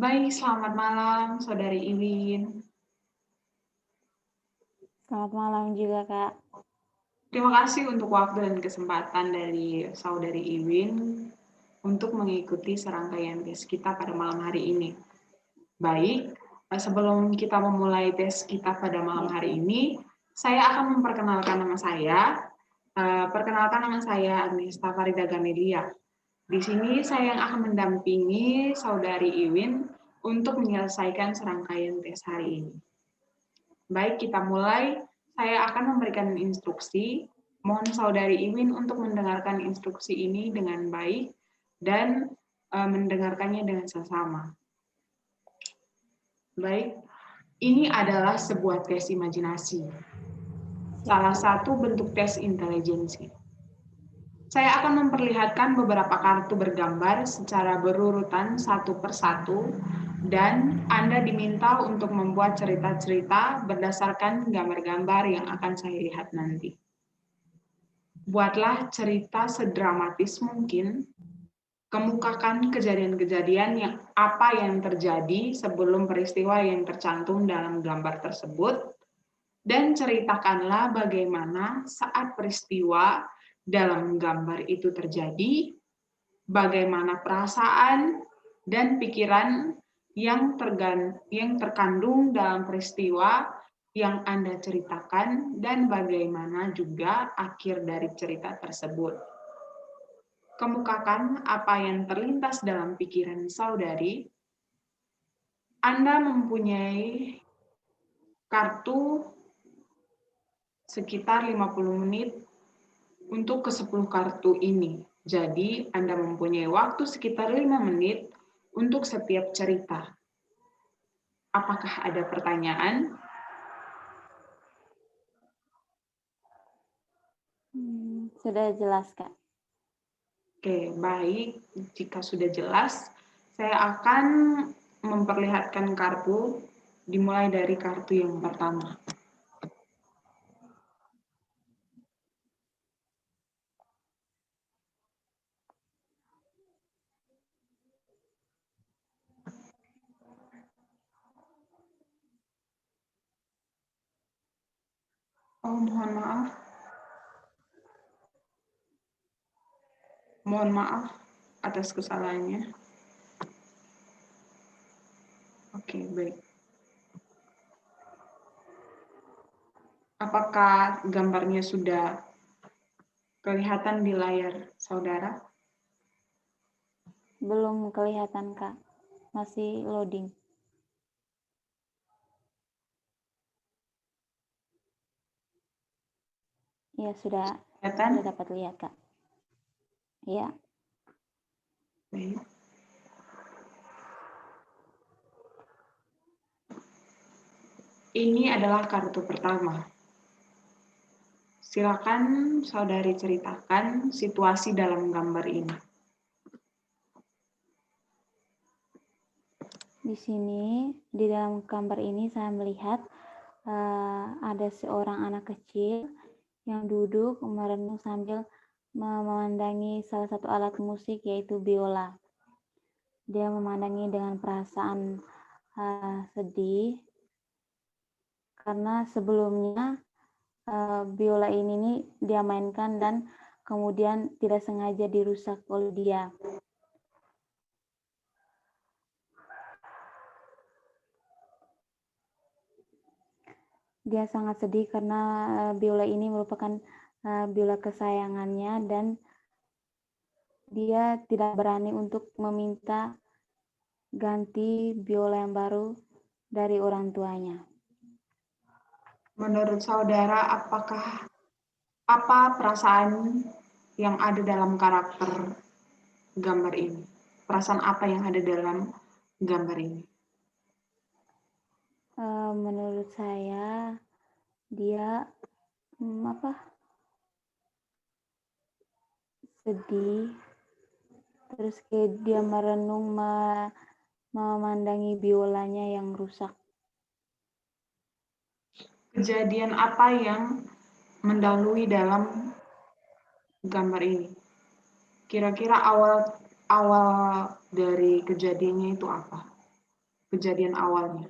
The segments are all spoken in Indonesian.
Baik, selamat malam Saudari Iwin. Selamat malam juga, Kak. Terima kasih untuk waktu dan kesempatan dari Saudari Iwin untuk mengikuti serangkaian tes kita pada malam hari ini. Baik, sebelum kita memulai tes kita pada malam hari ini, saya akan memperkenalkan nama saya. Perkenalkan nama saya Agnesta Farida Gamelia. Di sini saya yang akan mendampingi Saudari Iwin untuk menyelesaikan serangkaian tes hari ini. Baik, kita mulai. Saya akan memberikan instruksi. Mohon Saudari Iwin untuk mendengarkan instruksi ini dengan baik dan mendengarkannya dengan seksama. Baik, ini adalah sebuah tes imajinasi. Salah satu bentuk tes intelijensi. Saya akan memperlihatkan beberapa kartu bergambar secara berurutan satu per satu, dan Anda diminta untuk membuat cerita-cerita berdasarkan gambar-gambar yang akan saya lihat nanti. Buatlah cerita sedramatis mungkin, kemukakan kejadian-kejadian apa yang terjadi sebelum peristiwa yang tercantum dalam gambar tersebut, dan ceritakanlah bagaimana saat peristiwa dalam gambar itu terjadi, bagaimana perasaan dan pikiran yang terkandung dalam peristiwa yang Anda ceritakan, dan bagaimana juga akhir dari cerita tersebut. Kemukakan apa yang terlintas dalam pikiran saudari. Anda mempunyai kartu sekitar 50 menit untuk ke-10 kartu ini. Jadi, Anda mempunyai waktu sekitar 5 menit untuk setiap cerita. Apakah ada pertanyaan? Sudah jelas, Kak. Oke, baik. Jika sudah jelas, saya akan memperlihatkan kartu, dimulai dari kartu yang pertama. Oh, mohon maaf. Mohon maaf atas kesalahannya. Oke, baik. Apakah gambarnya sudah kelihatan di layar saudara? Belum kelihatan, Kak. Masih loading. Ya, sudah dapat lihat, Kak. Ya. Baik. Ini adalah kartu pertama. Silakan saudari ceritakan situasi dalam gambar ini. Di sini, di dalam gambar ini saya melihat ada seorang anak kecil yang duduk merenung sambil memandangi salah satu alat musik, yaitu biola. Dia memandangi dengan perasaan sedih karena sebelumnya biola ini dia mainkan dan kemudian tidak sengaja dirusak oleh dia. Dia sangat sedih karena biola ini merupakan biola kesayangannya, dan dia tidak berani untuk meminta ganti biola yang baru dari orang tuanya. Menurut saudara, apa perasaan yang ada dalam karakter gambar ini? Perasaan apa yang ada dalam gambar ini? Menurut saya, dia sedih, terus kayak dia merenung memandangi biolanya yang rusak. Kejadian apa yang mendahului dalam gambar ini? Kira-kira awal dari kejadiannya itu apa? kejadian awalnya?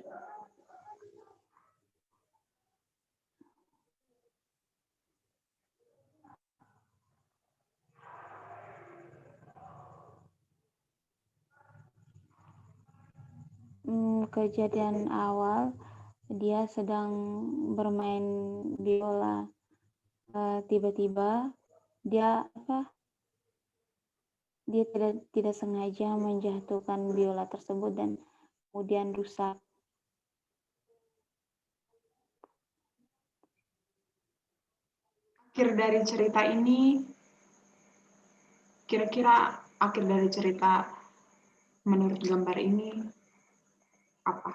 Kejadian awal dia sedang bermain biola, tiba-tiba dia tidak sengaja menjatuhkan biola tersebut dan kemudian rusak. Kira-kira akhir dari cerita menurut gambar ini apa?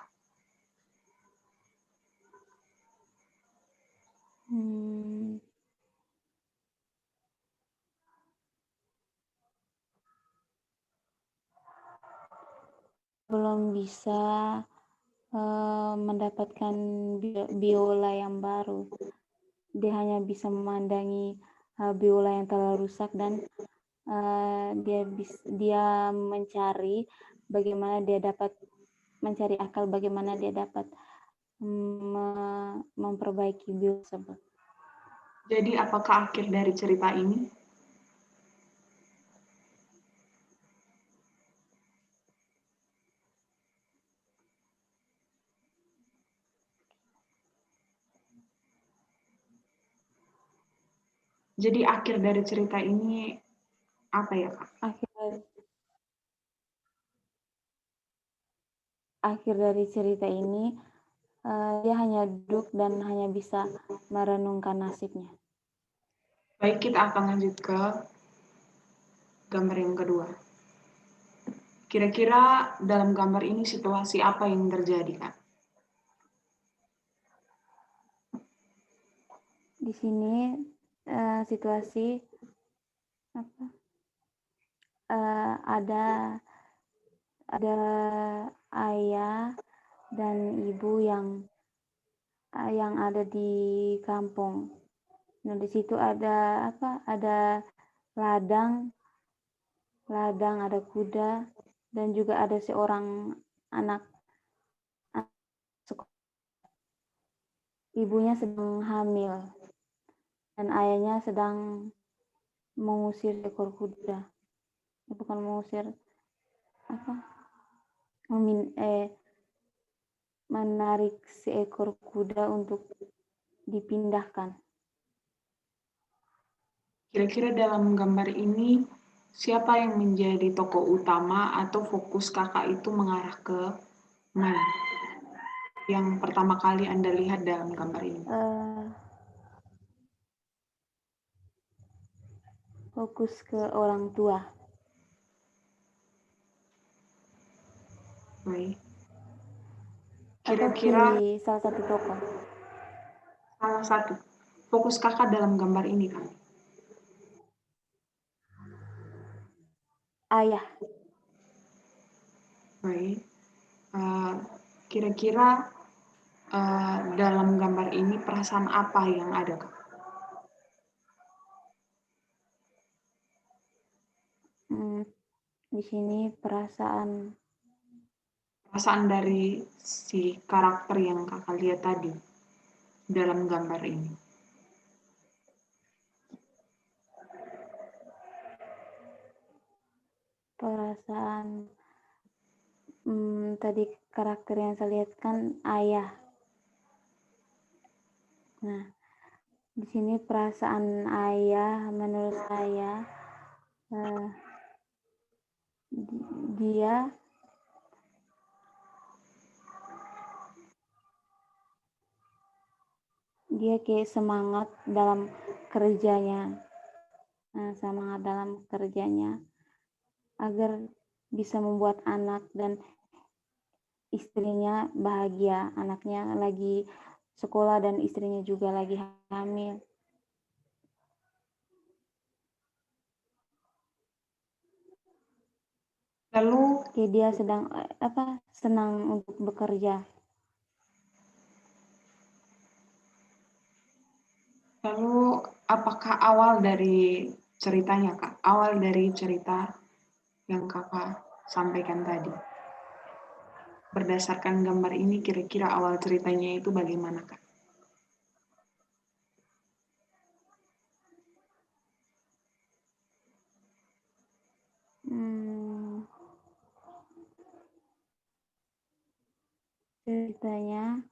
Belum bisa mendapatkan biola yang baru. Dia hanya bisa memandangi biola yang telah rusak dan dia mencari bagaimana dia dapat mencari akal bagaimana dia dapat memperbaiki biola tersebut. Jadi apakah akhir dari cerita ini? Jadi akhir dari cerita ini apa ya, Kak? Akhir dari cerita ini dia hanya duduk dan hanya bisa merenungkan nasibnya. Baik, kita akan lanjut ke gambar yang kedua. Kira-kira dalam gambar ini situasi apa yang terjadi, Kak? Di sini situasi ada ayah dan ibu yang ada di kampung. Nah, di situ ada ada ladang, ada kuda, dan juga ada seorang anak. Ibunya sedang hamil dan ayahnya sedang mengusir ekor kuda. Bukan mengusir, menarik seekor kuda untuk dipindahkan. Kira-kira dalam gambar ini siapa yang menjadi tokoh utama atau fokus kakak itu mengarah ke mana? Yang pertama kali Anda lihat dalam gambar ini. Fokus ke orang tua. Baik. Kira-kira salah satu tokoh. Salah satu. Fokus kakak dalam gambar ini, kan? Ayah. Baik. Kira-kira dalam gambar ini perasaan apa yang ada, Kak? Di sini perasaan dari si karakter yang kakak lihat tadi dalam gambar ini. Perasaan tadi karakter yang saya lihat kan ayah. Nah, di sini perasaan ayah menurut saya dia kayak semangat dalam kerjanya. Semangat dalam kerjanya agar bisa membuat anak dan istrinya bahagia. Anaknya lagi sekolah dan istrinya juga lagi hamil. Lalu dia sedang senang untuk bekerja. Lalu apakah awal dari ceritanya, Kak? Awal dari cerita yang kakak sampaikan tadi. berdasarkan gambar ini kira-kira awal ceritanya itu bagaimana, Kak? Ceritanya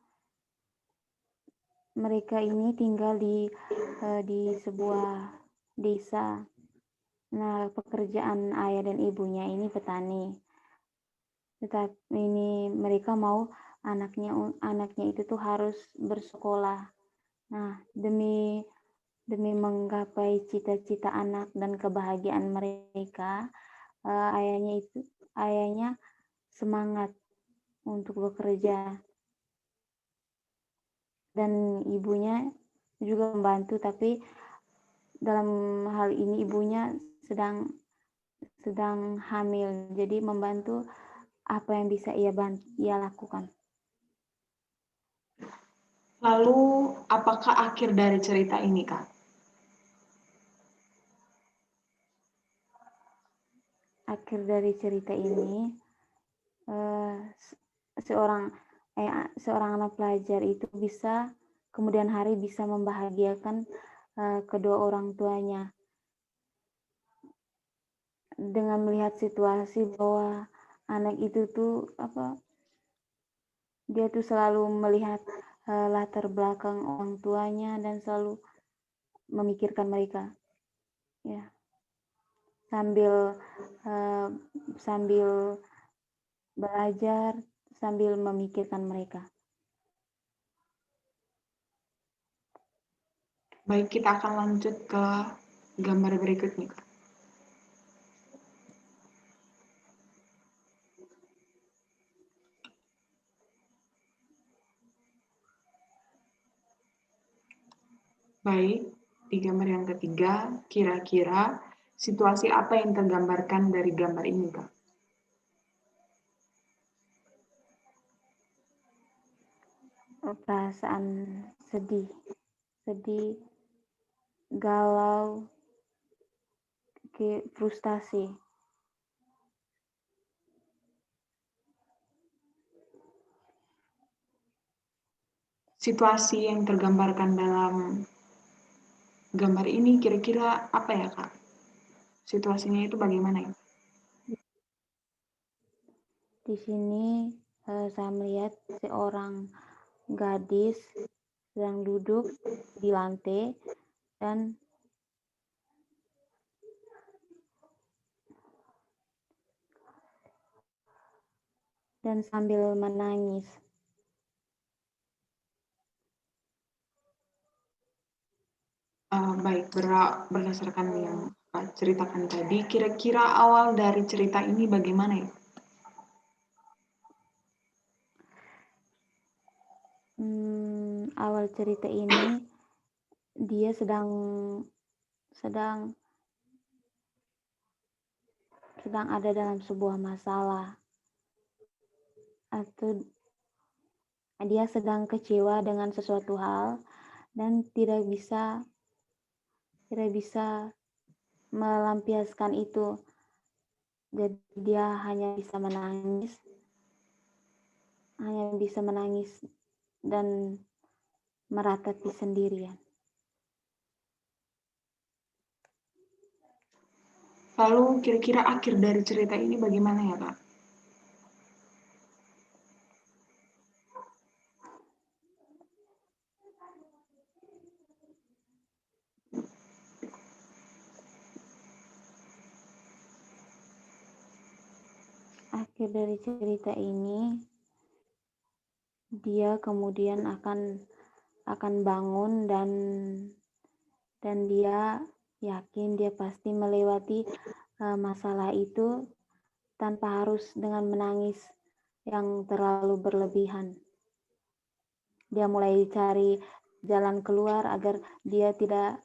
mereka ini tinggal di sebuah desa. Nah, pekerjaan ayah dan ibunya ini petani. Tetapi ini mereka mau anaknya itu tuh harus bersekolah. Nah, demi menggapai cita-cita anak dan kebahagiaan mereka, ayahnya semangat untuk bekerja dan ibunya juga membantu, tapi dalam hal ini ibunya sedang hamil, jadi membantu apa yang bisa ia lakukan. Lalu, apakah akhir dari cerita ini, Kak? Akhir dari cerita ini, seorang anak pelajar itu bisa kemudian hari bisa membahagiakan kedua orang tuanya dengan melihat situasi bahwa anak itu tuh dia tuh selalu melihat latar belakang orang tuanya dan selalu memikirkan mereka, ya, sambil belajar, sambil memikirkan mereka. Baik, kita akan lanjut ke gambar berikutnya, Kak. Baik, di gambar yang ketiga, kira-kira situasi apa yang tergambarkan dari gambar ini, Kak? Perasaan sedih, galau, frustasi. Situasi yang tergambarkan dalam gambar ini kira-kira apa ya, Kak? Situasinya itu bagaimana ya? Di sini saya melihat seorang gadis sedang duduk di lantai dan sambil menangis. Baik, berdasarkan yang Kak ceritakan tadi, kira-kira awal dari cerita ini bagaimana ya? Awal cerita ini dia sedang ada dalam sebuah masalah, atau dia sedang kecewa dengan sesuatu hal dan tidak bisa melampiaskan itu. Jadi dia hanya bisa menangis dan meratapi sendirian. Lalu kira-kira akhir dari cerita ini bagaimana ya, Kak? Akhir dari cerita ini, dia kemudian akan bangun dan dia yakin dia pasti melewati masalah itu tanpa harus dengan menangis yang terlalu berlebihan. Dia mulai cari jalan keluar agar dia tidak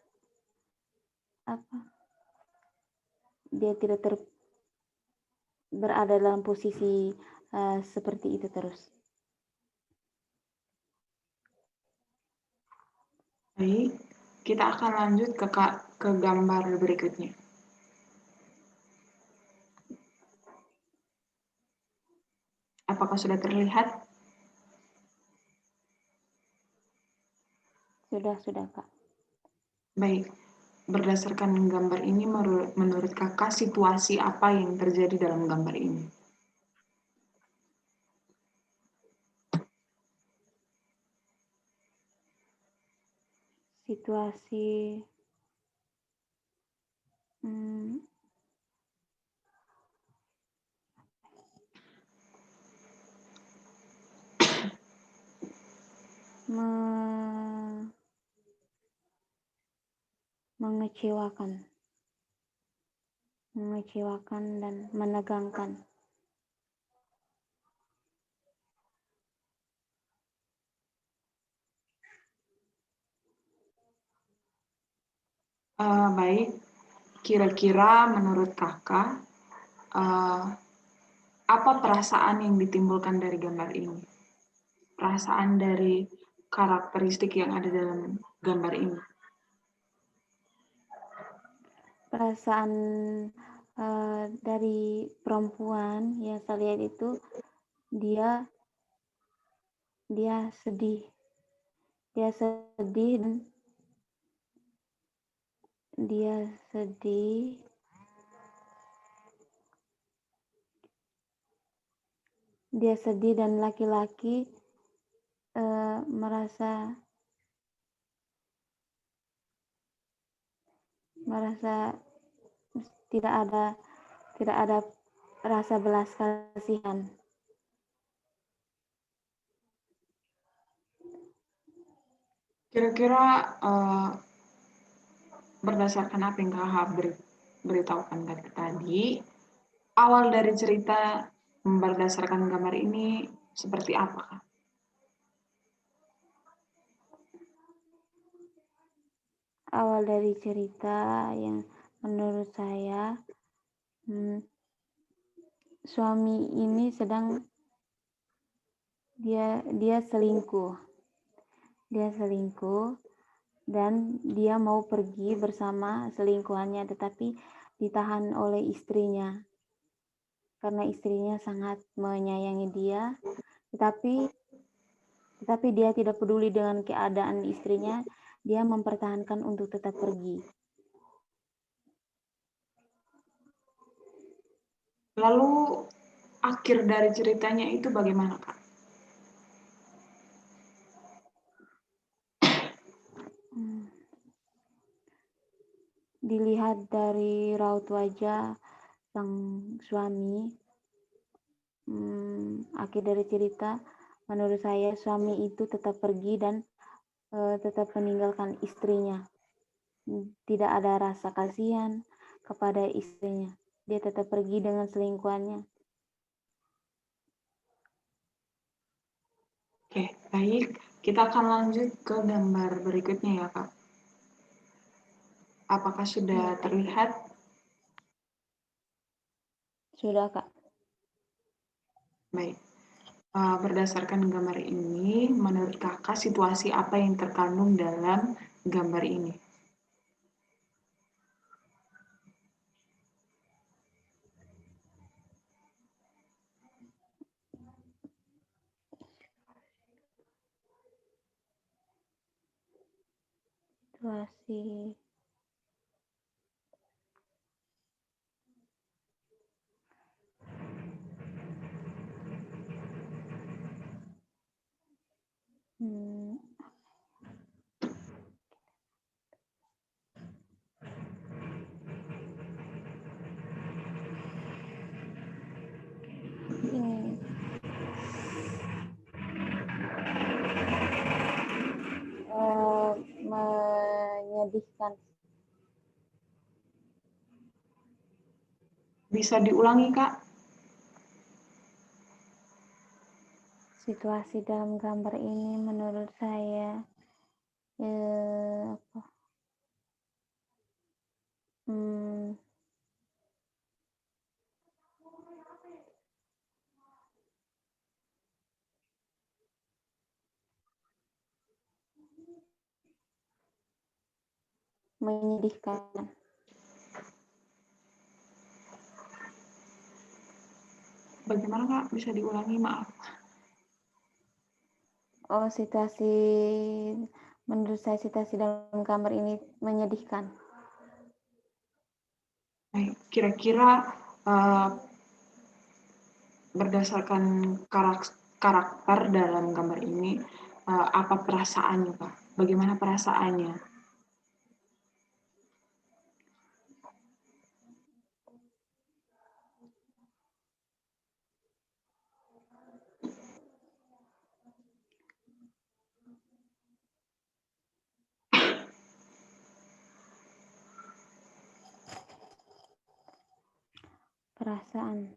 berada dalam posisi seperti itu terus. Baik, kita akan lanjut ke gambar berikutnya. Apakah sudah terlihat? Sudah, Kak. Baik. Berdasarkan gambar ini, menurut Kakak situasi apa yang terjadi dalam gambar ini? Situasi hmm, mengecewakan dan menegangkan. Baik, kira-kira menurut Kakak, apa perasaan yang ditimbulkan dari gambar ini? Perasaan dari karakteristik yang ada dalam gambar ini. Perasaan dari perempuan yang saya lihat itu dia sedih dan dia sedih dan laki-laki merasa tidak ada rasa belas kasihan. Kira-kira berdasarkan apa yang Kakak beritahukan tadi, awal dari cerita berdasarkan gambar ini seperti apa? Awal dari cerita yang menurut saya suami ini sedang dia selingkuh dan dia mau pergi bersama selingkuhannya, tetapi ditahan oleh istrinya karena istrinya sangat menyayangi dia, tetapi dia tidak peduli dengan keadaan istrinya, dia mempertahankan untuk tetap pergi. Lalu akhir dari ceritanya itu bagaimana, Kak? Dilihat dari raut wajah sang suami, akhir dari cerita menurut saya suami itu tetap pergi dan tetap meninggalkan istrinya. Tidak ada rasa kasihan kepada istrinya. Dia tetap pergi dengan selingkuhannya. Oke, baik. Kita akan lanjut ke gambar berikutnya ya, Kak. Apakah sudah terlihat? Sudah, Kak. Baik. Berdasarkan gambar ini, menurut Kakak situasi apa yang terkandung dalam gambar ini? Situasi menyedihkan. Bisa diulangi, Kak? Situasi dalam gambar ini menurut saya menyedihkan. Bagaimana Kak? Bisa diulangi, maaf. Oh, situasi menurut saya situasi dalam kamar ini menyedihkan. Baik, kira-kira berdasarkan karakter dalam gambar ini, apa perasaannya Kak? Bagaimana perasaannya? Perasaan.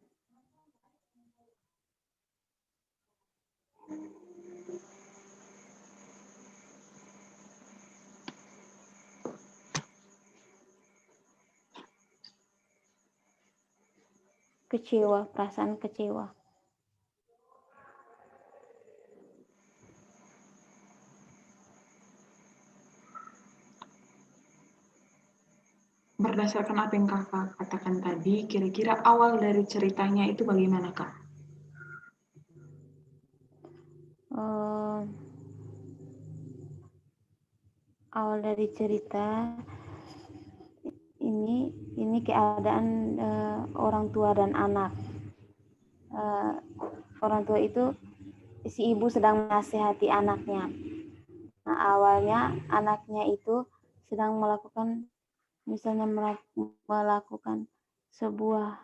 Kecewa, perasaan kecewa. Berdasarkan apa yang Kakak katakan tadi, kira-kira awal dari ceritanya itu bagaimana Kak? Awal dari cerita ini keadaan orang tua dan anak. Orang tua itu si ibu sedang menasihati anaknya. Nah, awalnya anaknya itu sedang melakukan misalnya melakukan sebuah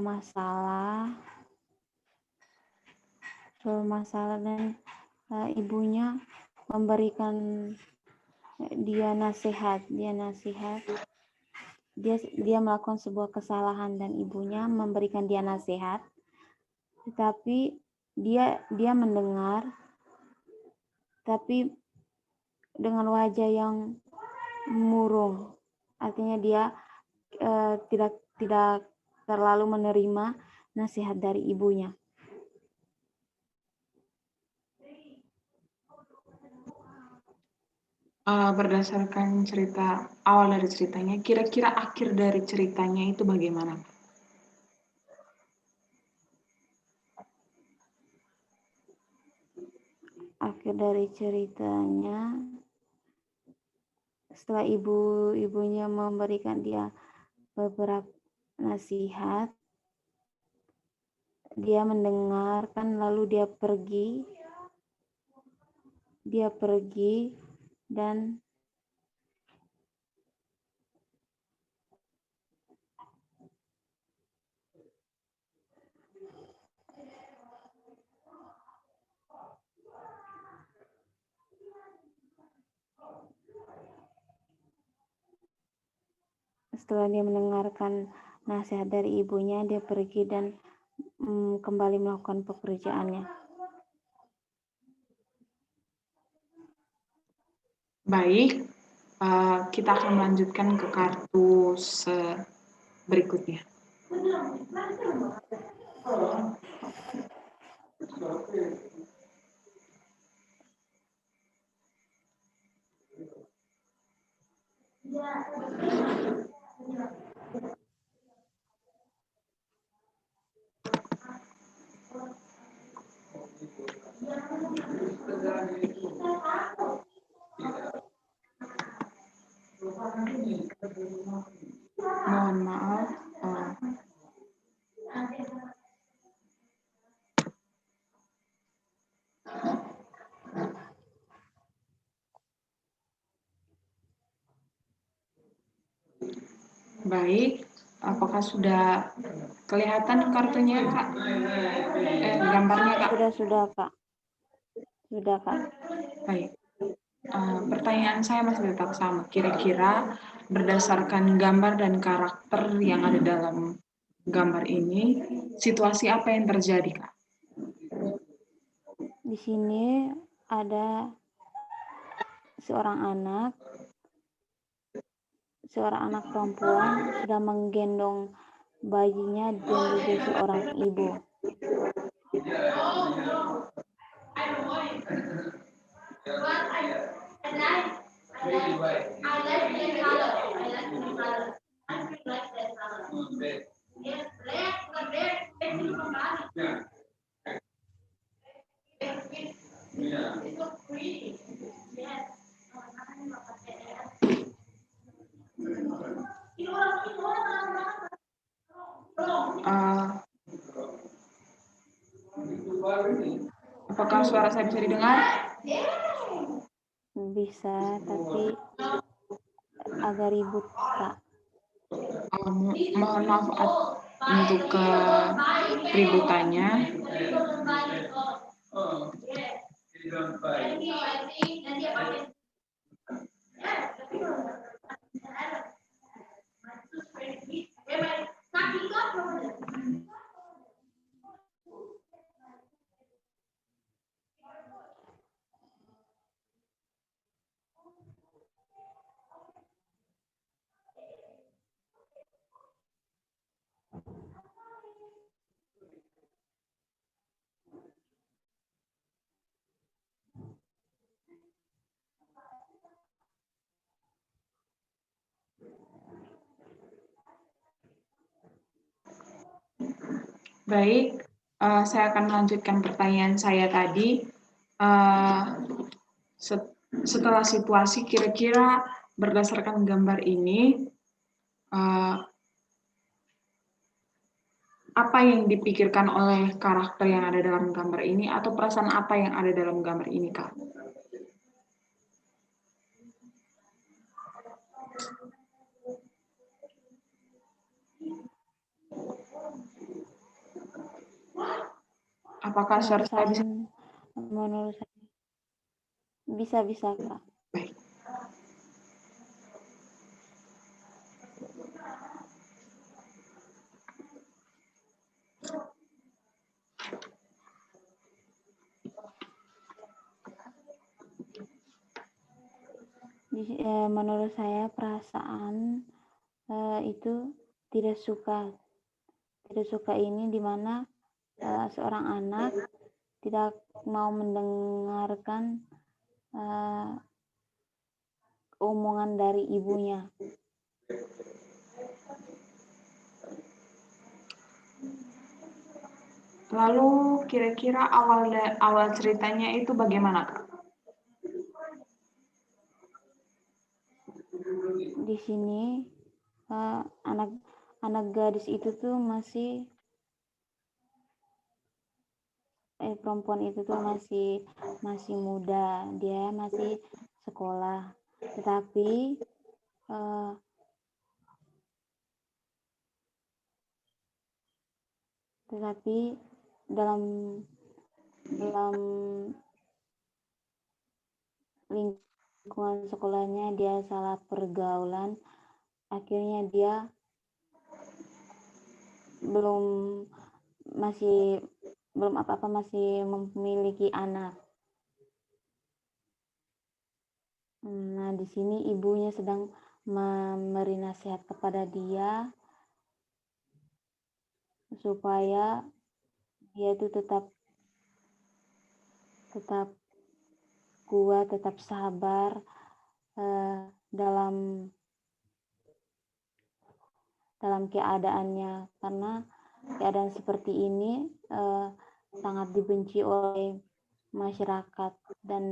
masalah dan ibunya memberikan dia nasihat dia melakukan sebuah kesalahan dan ibunya memberikan dia nasihat, tetapi dia mendengar tapi dengan wajah yang murung, artinya dia tidak terlalu menerima nasihat dari ibunya. Berdasarkan awal dari ceritanya, kira-kira akhir dari ceritanya itu bagaimana? Akhir dari ceritanya, setelah ibunya memberikan dia beberapa nasihat, dia mendengarkan lalu dia pergi dan setelah dia mendengarkan nasihat dari ibunya, dia pergi dan kembali melakukan pekerjaannya. Baik, kita akan melanjutkan ke kartu berikutnya. Mohon maaf. Baik, apakah sudah kelihatan kartunya Kak? Gambarnya Kak? Sudah Kak. Sudah Kak. Baik. Pertanyaan saya masih tetap sama. Kira-kira berdasarkan gambar dan karakter yang ada dalam gambar ini, situasi apa yang terjadi, Kak? Di sini ada seorang anak perempuan sudah menggendong bayinya dan juga seorang ibu. Apakah suara saya bisa didengar? Bisa, tapi agak ribut, Kak. Mohon maaf untuk keributannya. Baik, saya akan melanjutkan pertanyaan saya tadi. Setelah situasi, kira-kira berdasarkan gambar ini, apa yang dipikirkan oleh karakter yang ada dalam gambar ini, atau perasaan apa yang ada dalam gambar ini, Kak? Apakah suara saya bisa? Menurut saya bisa, Kak. Baik. Menurut saya perasaan itu tidak suka ini dimana seorang anak tidak mau mendengarkan omongan dari ibunya. Lalu kira-kira awal ceritanya itu bagaimana, Kak? Di sini anak gadis itu tuh perempuan itu tuh masih muda, dia masih sekolah, tetapi dalam lingkungan sekolahnya dia salah pergaulan, akhirnya dia masih memiliki anak. Nah, di sini ibunya sedang memberi nasihat kepada dia supaya dia itu tetap kuat, tetap sabar dalam keadaannya, karena keadaan seperti ini sangat dibenci oleh masyarakat dan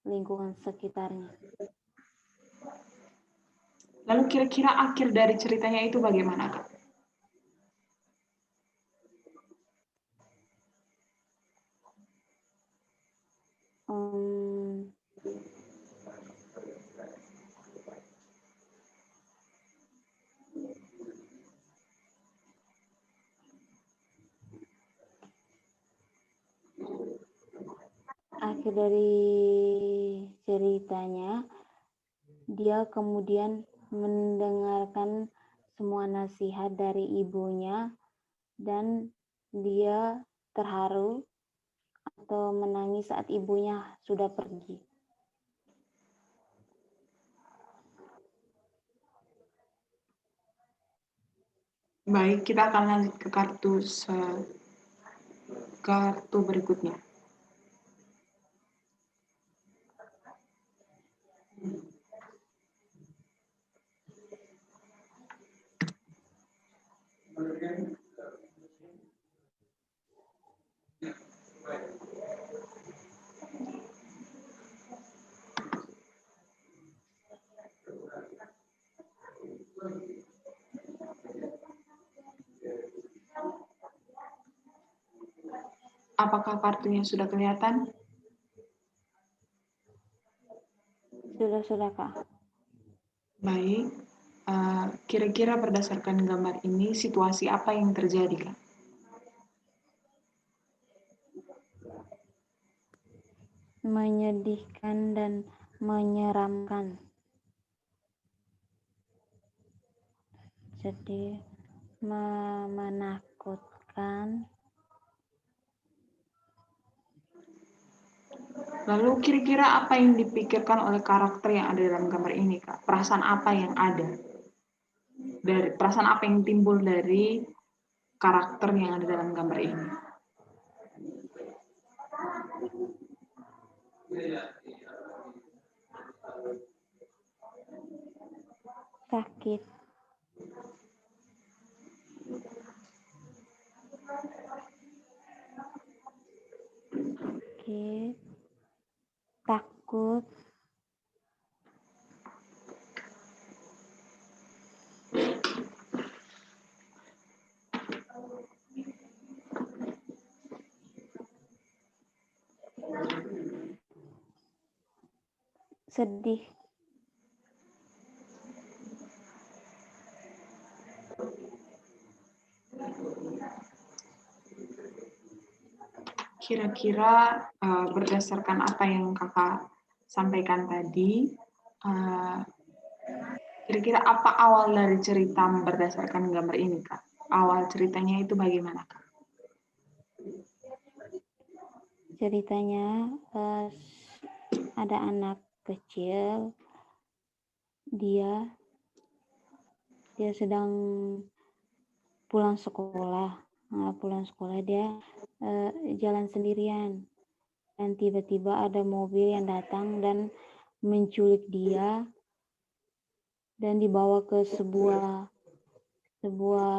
lingkungan sekitarnya. Lalu kira-kira akhir dari ceritanya itu bagaimana, Kak? Akhir dari ceritanya, dia kemudian mendengarkan semua nasihat dari ibunya dan dia terharu atau menangis saat ibunya sudah pergi. Baik, kita akan lanjut ke kartu berikutnya. Apakah kartunya sudah kelihatan? Sudah, Kak. Baik. Kira-kira berdasarkan gambar ini, situasi apa yang terjadi, Kak? Menyedihkan dan menyeramkan. Jadi menakutkan. Lalu kira-kira apa yang dipikirkan oleh karakter yang ada dalam gambar ini, Kak? Perasaan apa yang ada? Perasaan apa yang timbul dari karakter yang ada dalam gambar ini? Sakit. Sakit. Takut. Sedih. Kira-kira berdasarkan apa yang kakak sampaikan tadi, kira-kira apa awal dari cerita berdasarkan gambar ini, Kak? Awal ceritanya itu bagaimana, Kak? Ceritanya ada anak kecil, dia sedang pulang sekolah. Pulang sekolah dia jalan sendirian, dan tiba-tiba ada mobil yang datang dan menculik dia dan dibawa ke sebuah gedung.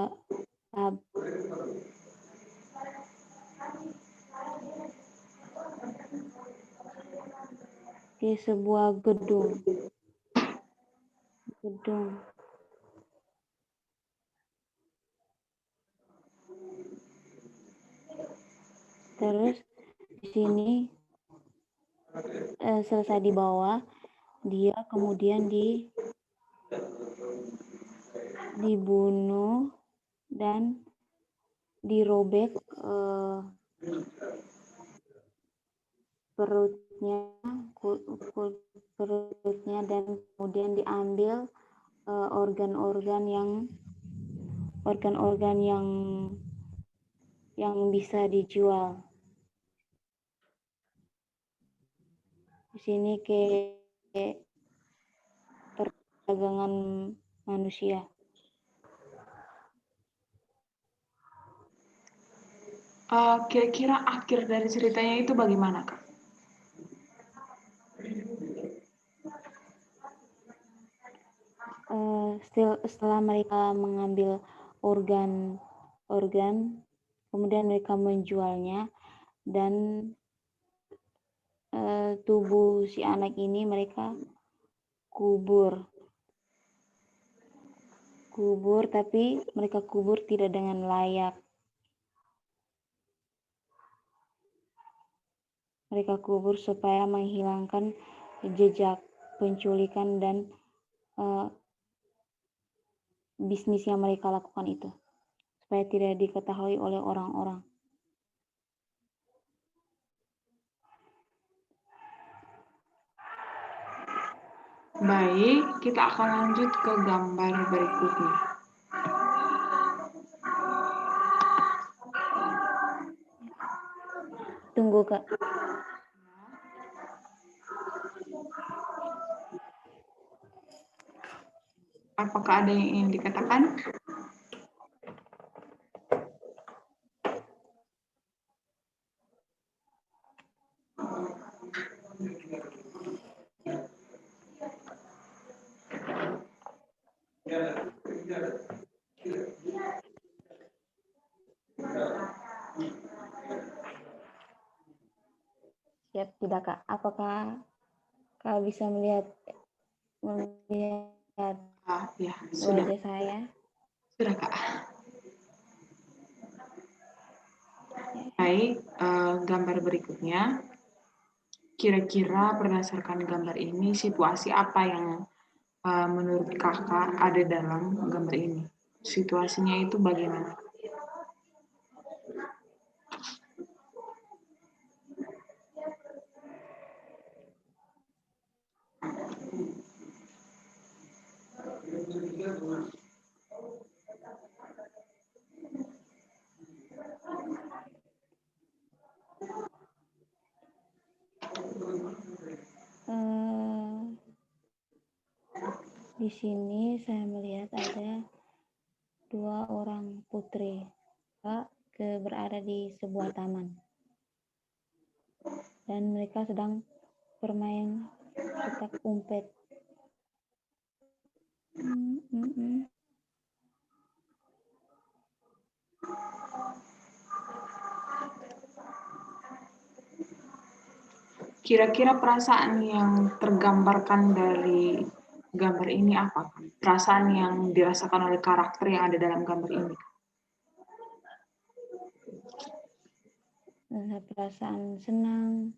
Terus di sini selesai dibawa, dia kemudian dibunuh dan dirobek perutnya dan kemudian diambil organ-organ yang bisa dijual. Di sini kayak perdagangan manusia. Kira-kira akhir dari ceritanya itu bagaimana, Kak? Setelah mereka mengambil organ, kemudian mereka menjualnya, dan tubuh si anak ini mereka kubur, tapi mereka kubur tidak dengan layak. Mereka kubur supaya menghilangkan jejak penculikan dan bisnis yang mereka lakukan itu, supaya tidak diketahui oleh orang-orang. Baik, kita akan lanjut ke gambar berikutnya. Tunggu, Kak. Apakah ada yang ingin dikatakan? Siap tidak, Kak? Apakah Kak bisa melihat Ya, sudah. wajah saya? Sudah, Kak. Baik, gambar berikutnya. Kira-kira berdasarkan gambar ini, situasi apa yang menurut kakak ada dalam gambar ini? Situasinya itu bagaimana? Di sini saya melihat ada 2 orang putri berada di sebuah taman dan mereka sedang bermain petak umpet. Kira-kira perasaan yang tergambarkan dari gambar ini apa? Perasaan yang dirasakan oleh karakter yang ada dalam gambar ini. Perasaan senang,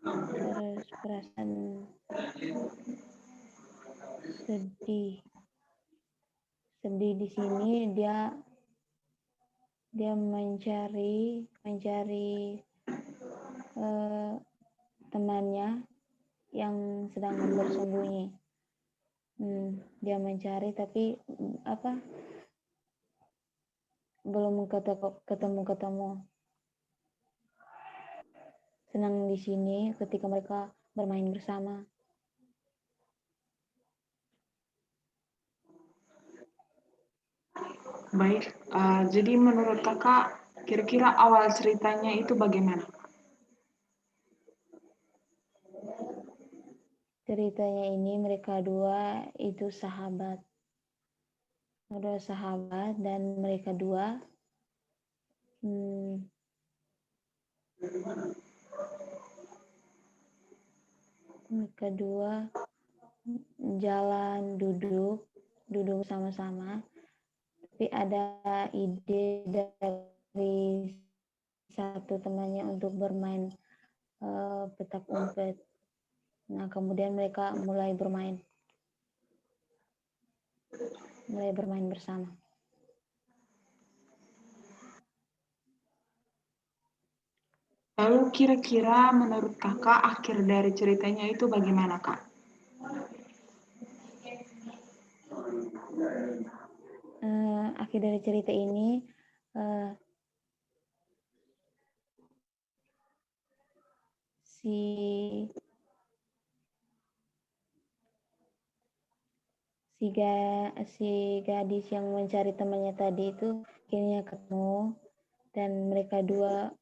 terus perasaan sedih. Sedih di sini dia mencari temannya yang sedang bersembunyi. Dia mencari tapi belum ketemu. Senang di sini ketika mereka bermain bersama. Baik, jadi menurut kakak, kira-kira awal ceritanya itu bagaimana? Ceritanya ini mereka dua itu sahabat. Dan mereka dua jalan duduk sama-sama, tapi ada ide dari satu temannya untuk bermain petak umpet. Nah, kemudian mereka mulai bermain bersama. Lalu kira-kira menurut kakak akhir dari ceritanya itu bagaimana, Kak? Akhir dari cerita ini si gadis yang mencari temannya tadi itu akhirnya ketemu dan mereka dua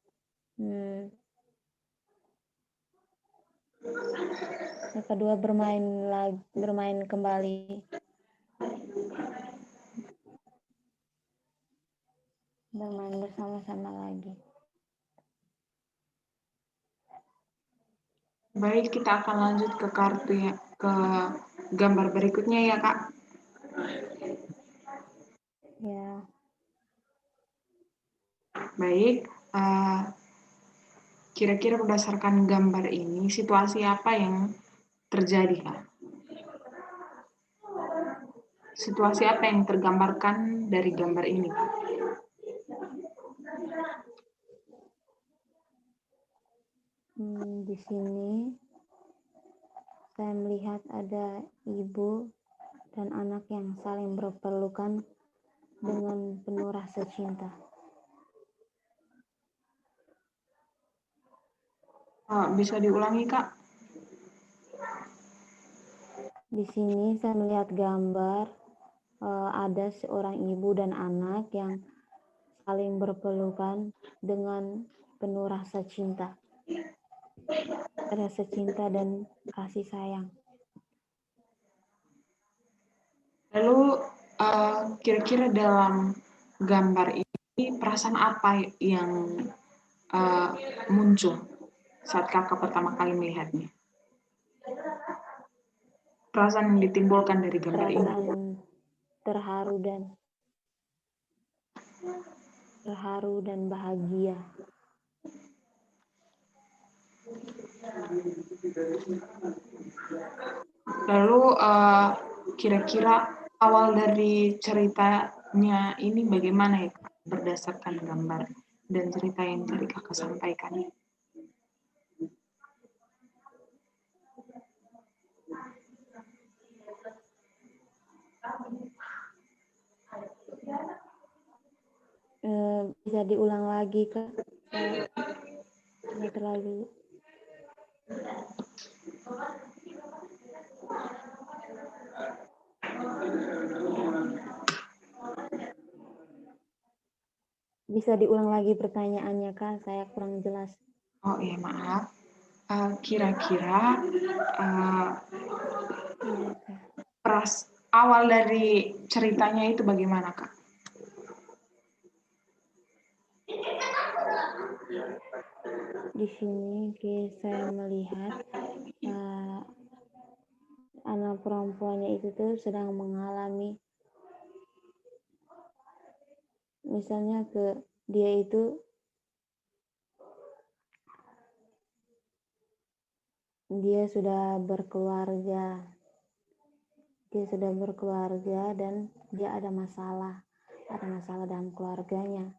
bermain kembali. Bermain bersama-sama lagi. Baik, kita akan lanjut ke ke gambar berikutnya ya, Kak. Ya. Baik, kira-kira berdasarkan gambar ini, situasi apa yang terjadi, Kak? Situasi apa yang tergambarkan dari gambar ini, Kak? Di sini saya melihat ada ibu dan anak yang saling berpelukan dengan penuh rasa cinta. Bisa diulangi, Kak? Di sini saya melihat gambar ada seorang ibu dan anak yang saling berpelukan dengan penuh rasa cinta dan kasih sayang. Lalu kira-kira dalam gambar ini perasaan apa yang muncul saat kakak pertama kali melihatnya? Perasaan yang ditimbulkan dari gambar ini? Terharu dan terharu dan bahagia. Lalu kira-kira awal dari ceritanya ini bagaimana ya, berdasarkan gambar dan cerita yang tadi kakak sampaikan? Bisa diulang lagi, Kak? Saya nggak terlalu. Bisa diulang lagi pertanyaannya, Kak? Saya kurang jelas. Oh iya, maaf. Kira-kira Iya, Kak. awal dari ceritanya itu bagaimana, Kak? Di sini saya melihat anak perempuannya itu tuh sedang mengalami, misalnya dia sudah berkeluarga, dan dia ada masalah dalam keluarganya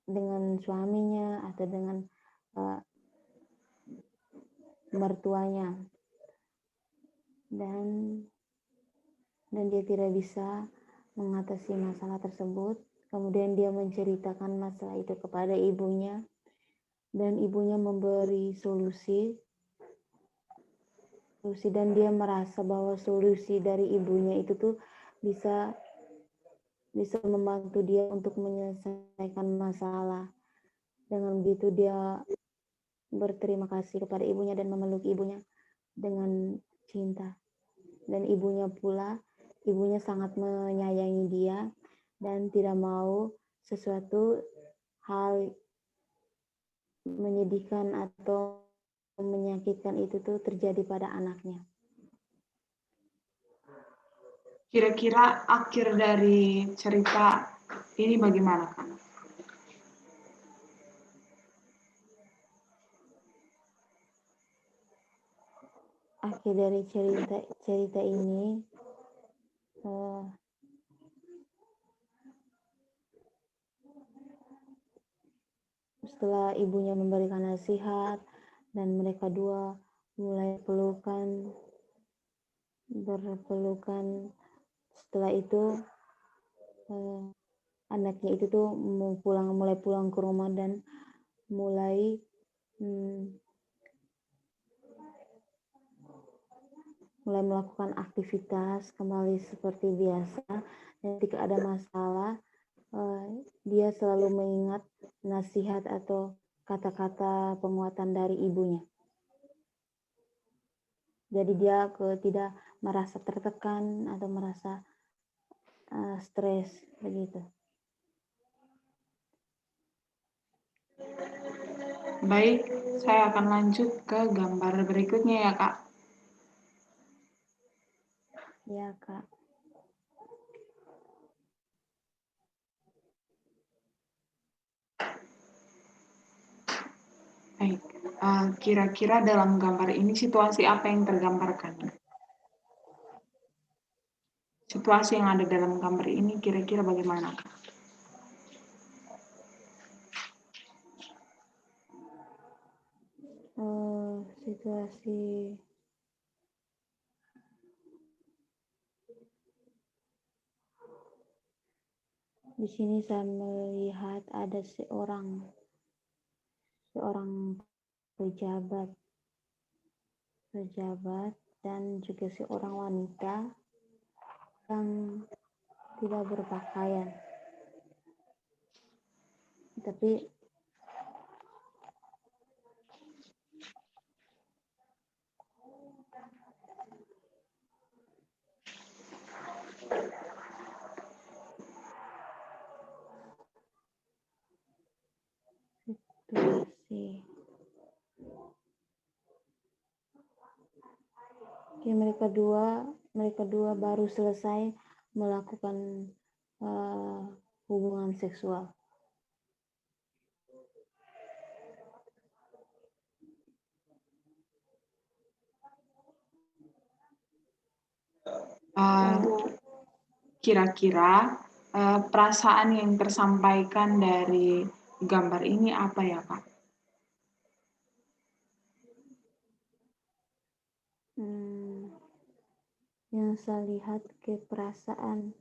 dengan suaminya atau dengan mertuanya, dan dia tidak bisa mengatasi masalah tersebut. Kemudian dia menceritakan masalah itu kepada ibunya, dan ibunya memberi solusi, dan dia merasa bahwa solusi dari ibunya itu tuh bisa membantu dia untuk menyelesaikan masalah. Dengan begitu dia berterima kasih kepada ibunya dan memeluk ibunya dengan cinta. Dan ibunya sangat menyayangi dia dan tidak mau sesuatu hal menyedihkan atau menyakitkan itu tuh terjadi pada anaknya. Kira-kira akhir dari cerita ini bagaimana, Kak? Akhir dari cerita ini setelah ibunya memberikan nasihat dan mereka dua mulai berpelukan. Setelah itu anaknya itu tuh mulai pulang ke rumah dan mulai melakukan aktivitas kembali seperti biasa. Dan ketika ada masalah, dia selalu mengingat nasihat atau kata-kata penguatan dari ibunya. Jadi dia tidak merasa tertekan atau merasa stres begitu. Baik, saya akan lanjut ke gambar berikutnya ya, Kak. Ya, Kak. Baik, kira-kira dalam gambar ini situasi apa yang tergambarkan? Situasi yang ada dalam gambar ini kira-kira bagaimana, Kak? Situasi di sini saya melihat ada seorang pejabat dan juga seorang wanita yang tidak berpakaian, tapi situasi mereka dua baru selesai melakukan hubungan seksual. Kira-kira perasaan yang tersampaikan dari gambar ini apa ya, Kak? Yang saya lihat ke perasaan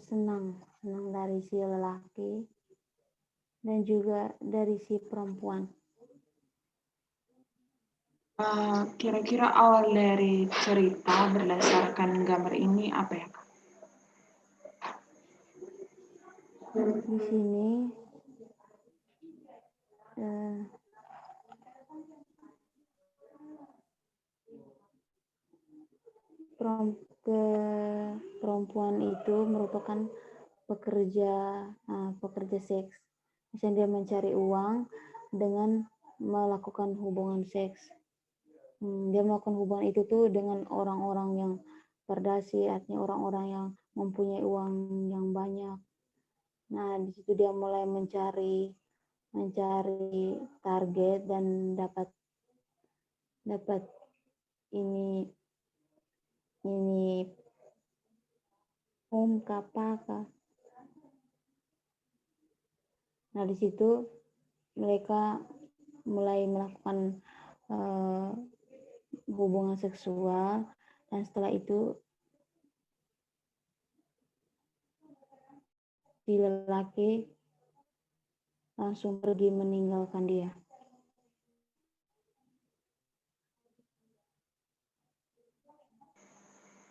senang dari si lelaki dan juga dari si perempuan. Kira-kira awal dari cerita berdasarkan gambar ini apa ya, Kak? Di sini perempuan itu merupakan pekerja seks. Misalnya dia mencari uang dengan melakukan hubungan seks. Dia melakukan hubungan itu tuh dengan orang-orang yang berdasi, artinya orang-orang yang mempunyai uang yang banyak. Nah, di situ dia mulai mencari target dan dapat ini kapaka. Nah, di situ mereka mulai melakukan hubungan seksual, dan setelah itu si lelaki langsung pergi meninggalkan dia.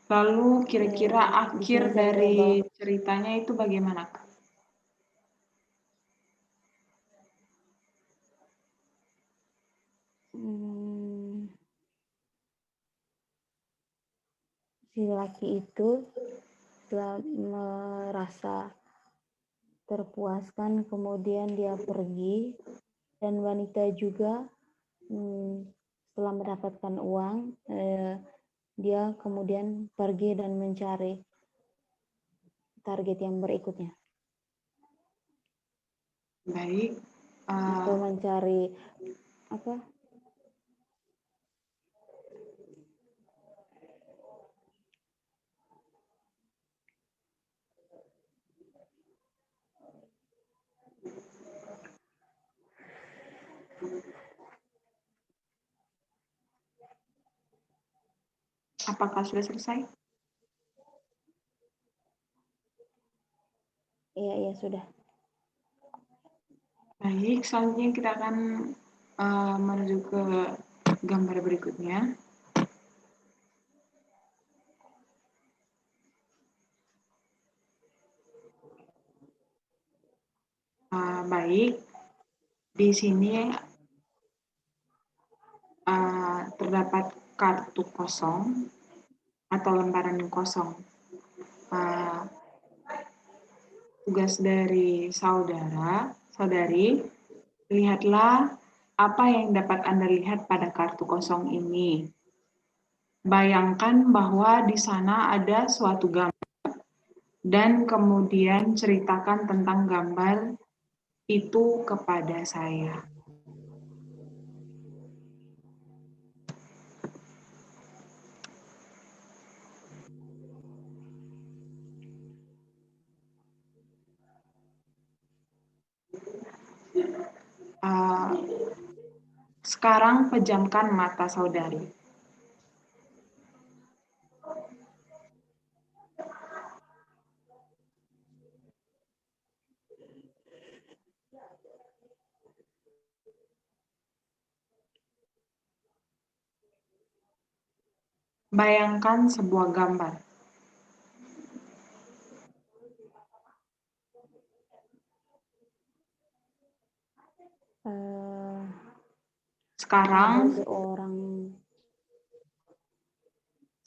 Lalu kira-kira akhir dari ceritanya itu bagaimana, Kak? Si laki itu setelah merasa terpuaskan, kemudian dia pergi, dan wanita juga setelah mendapatkan uang, dia kemudian pergi dan mencari target yang berikutnya. Baik. Atau mencari Apakah sudah selesai? Iya, sudah. Baik, selanjutnya kita akan menuju ke gambar berikutnya. Baik, di sini terdapat kartu kosong atau lembaran kosong. Tugas dari saudari, lihatlah apa yang dapat Anda lihat pada kartu kosong ini. Bayangkan bahwa di sana ada suatu gambar dan kemudian ceritakan tentang gambar itu kepada saya. Sekarang pejamkan mata saudari. Bayangkan sebuah gambar.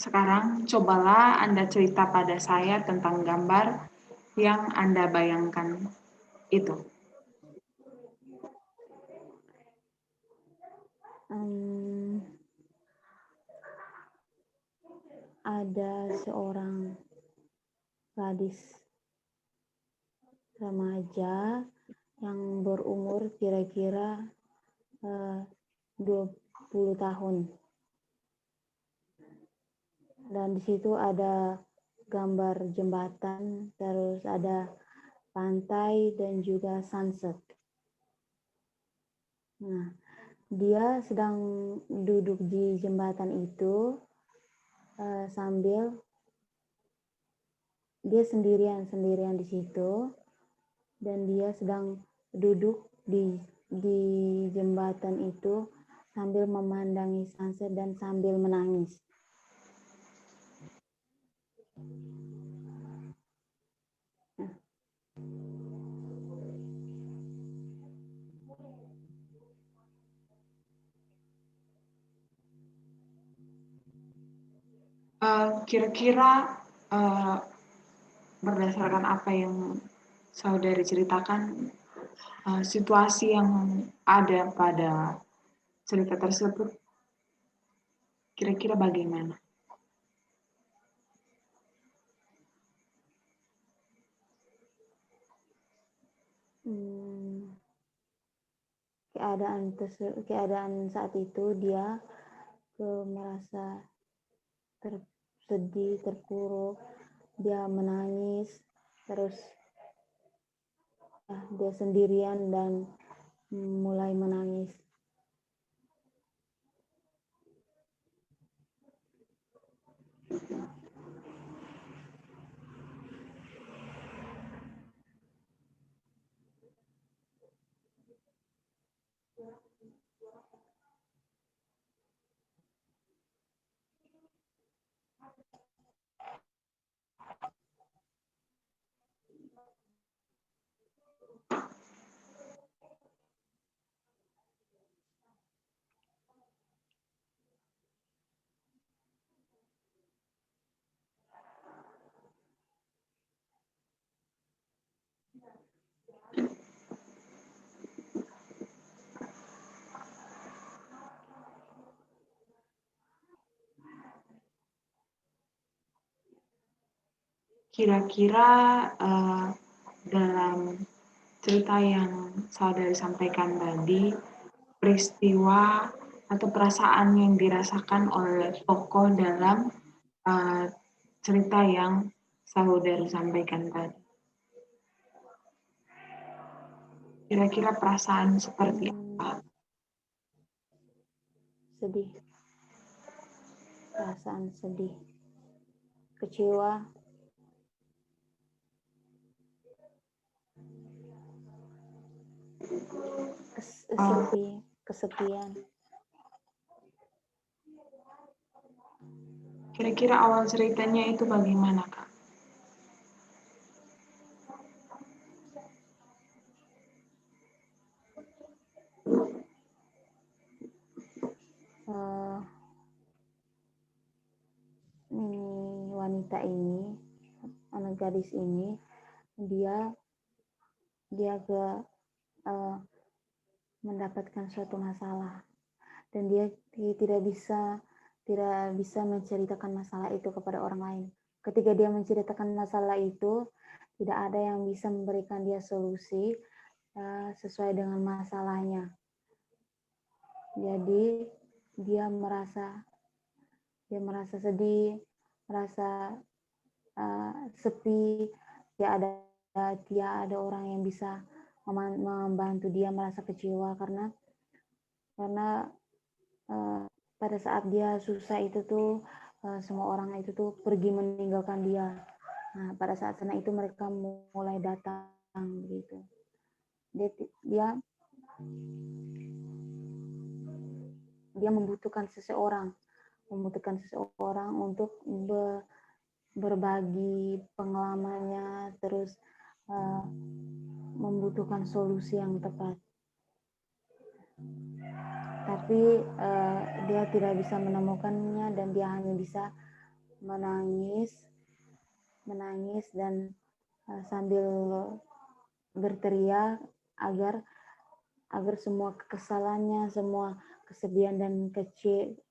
Sekarang cobalah Anda cerita pada saya tentang gambar yang Anda bayangkan itu. Ada seorang gadis remaja yang berumur kira-kira 20 tahun. Dan di situ ada gambar jembatan, terus ada pantai dan juga sunset. Nah, dia sedang duduk di jembatan itu sambil dia sendirian di situ, dan dia sedang duduk di jembatan itu sambil memandangi sunset dan sambil menangis. Kira-kira berdasarkan apa yang saudari ceritakan, situasi yang ada pada cerita tersebut kira-kira bagaimana? Keadaan saat itu dia merasa sedih, terpuruk, dia menangis, terus dia sendirian dan mulai menangis. Kira-kira dalam cerita yang saudari sampaikan tadi, peristiwa atau perasaan yang dirasakan oleh tokoh dalam cerita yang saudari sampaikan tadi. Kira-kira perasaan seperti apa? Sedih. Perasaan sedih. Kecewa. Kesepian. Kira-kira awal ceritanya itu bagaimana, Kak? Wanita ini, anak gadis ini, dia mendapatkan suatu masalah dan dia tidak bisa menceritakan masalah itu kepada orang lain. Ketika dia menceritakan masalah itu, tidak ada yang bisa memberikan dia solusi sesuai dengan masalahnya. Jadi dia merasa sedih, merasa sepi, tidak ada orang yang bisa membantu dia, merasa kecewa karena pada saat dia susah itu tuh semua orang itu tuh pergi meninggalkan dia. Nah, pada saat sana itu mereka mulai datang begitu. Dia membutuhkan seseorang untuk berbagi pengalamannya, terus membutuhkan solusi yang tepat. Tapi dia tidak bisa menemukannya dan dia hanya bisa menangis dan sambil berteriak agar semua kekesalannya, semua kesedihan dan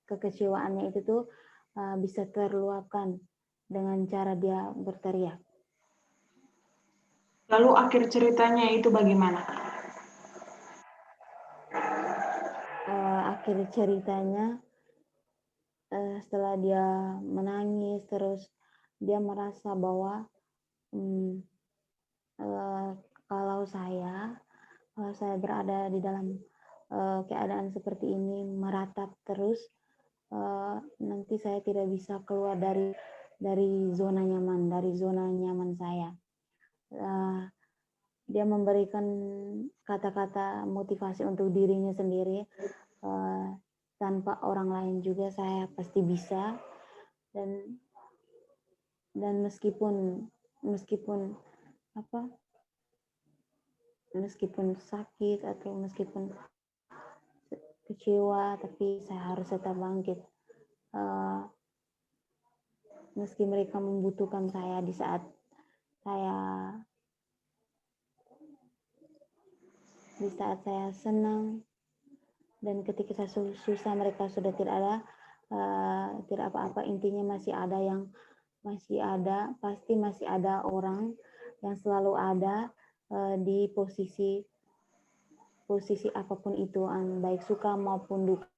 kekecewaannya itu tuh bisa terluapkan dengan cara dia berteriak. Lalu akhir ceritanya itu bagaimana? Akhir ceritanya setelah dia menangis terus dia merasa bahwa kalau saya berada di dalam keadaan seperti ini meratap terus, nanti saya tidak bisa keluar dari zona nyaman saya. Dia memberikan kata-kata motivasi untuk dirinya sendiri, tanpa orang lain juga saya pasti bisa, dan meskipun sakit atau meskipun kecewa, tapi saya harus tetap bangkit. Meski mereka membutuhkan saya di saat saya senang, dan ketika saya susah mereka sudah tidak ada, tidak apa-apa, intinya pasti masih ada orang yang selalu ada di posisi apapun itu, baik suka maupun duka.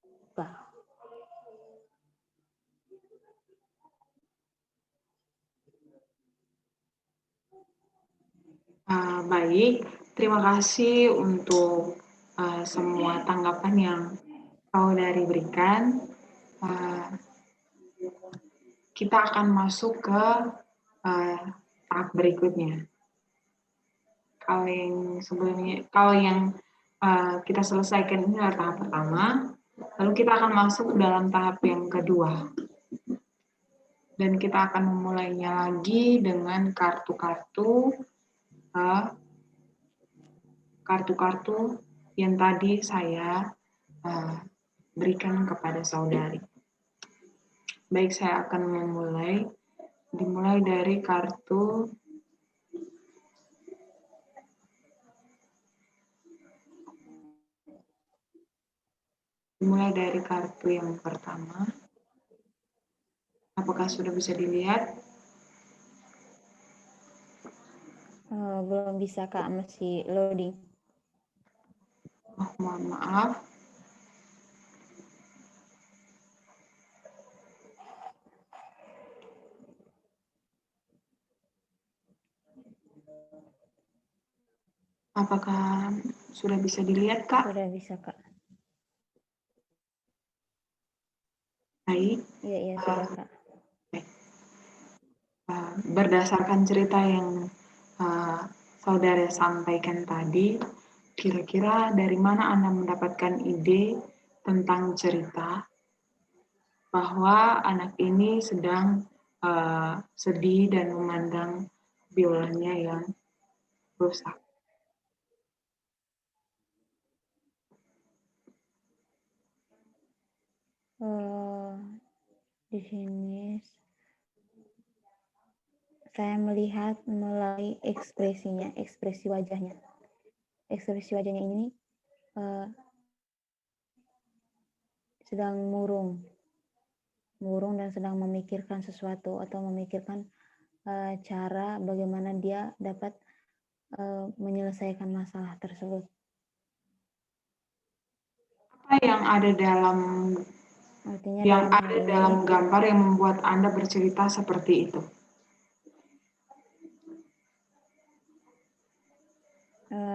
Baik, terima kasih untuk semua tanggapan yang saudari berikan. Kita akan masuk ke tahap berikutnya. Kalau yang kita selesaikan ini adalah tahap pertama, lalu kita akan masuk dalam tahap yang kedua. Dan kita akan memulainya lagi dengan kartu-kartu yang tadi saya berikan kepada saudari. Baik, saya akan dimulai dari kartu yang pertama. Apakah sudah bisa dilihat? Belum bisa, Kak, masih loading. Mohon maaf. Apakah sudah bisa dilihat, Kak? Sudah bisa, Kak. Baik. Iya, sudah, Kak. Berdasarkan cerita yang saudara sampaikan tadi, kira-kira dari mana Anda mendapatkan ide tentang cerita bahwa anak ini sedang sedih dan memandang biolanya yang rusak? Di sini saya melihat melalui ekspresi wajahnya. Ekspresi wajahnya ini sedang murung dan sedang memikirkan sesuatu atau memikirkan cara bagaimana dia dapat menyelesaikan masalah tersebut. Apa yang ada dalam dalam gambar yang membuat Anda bercerita seperti itu?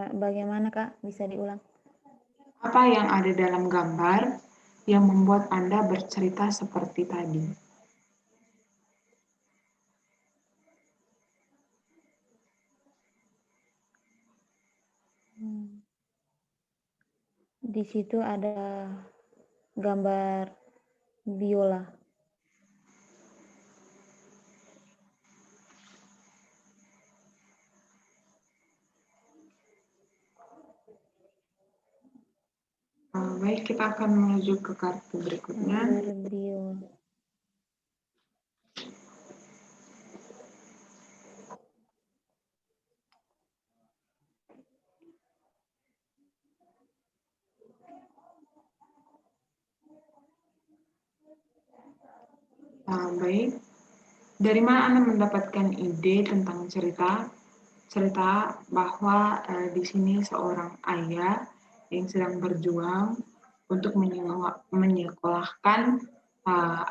Bagaimana, Kak? Bisa diulang? Apa yang ada dalam gambar yang membuat Anda bercerita seperti tadi? Di situ ada gambar biola. Baik, kita akan menuju ke kartu berikutnya. Baik, dari mana Anda mendapatkan ide tentang cerita cerita bahwa di sini seorang ayah yang sedang berjuang untuk menyekolahkan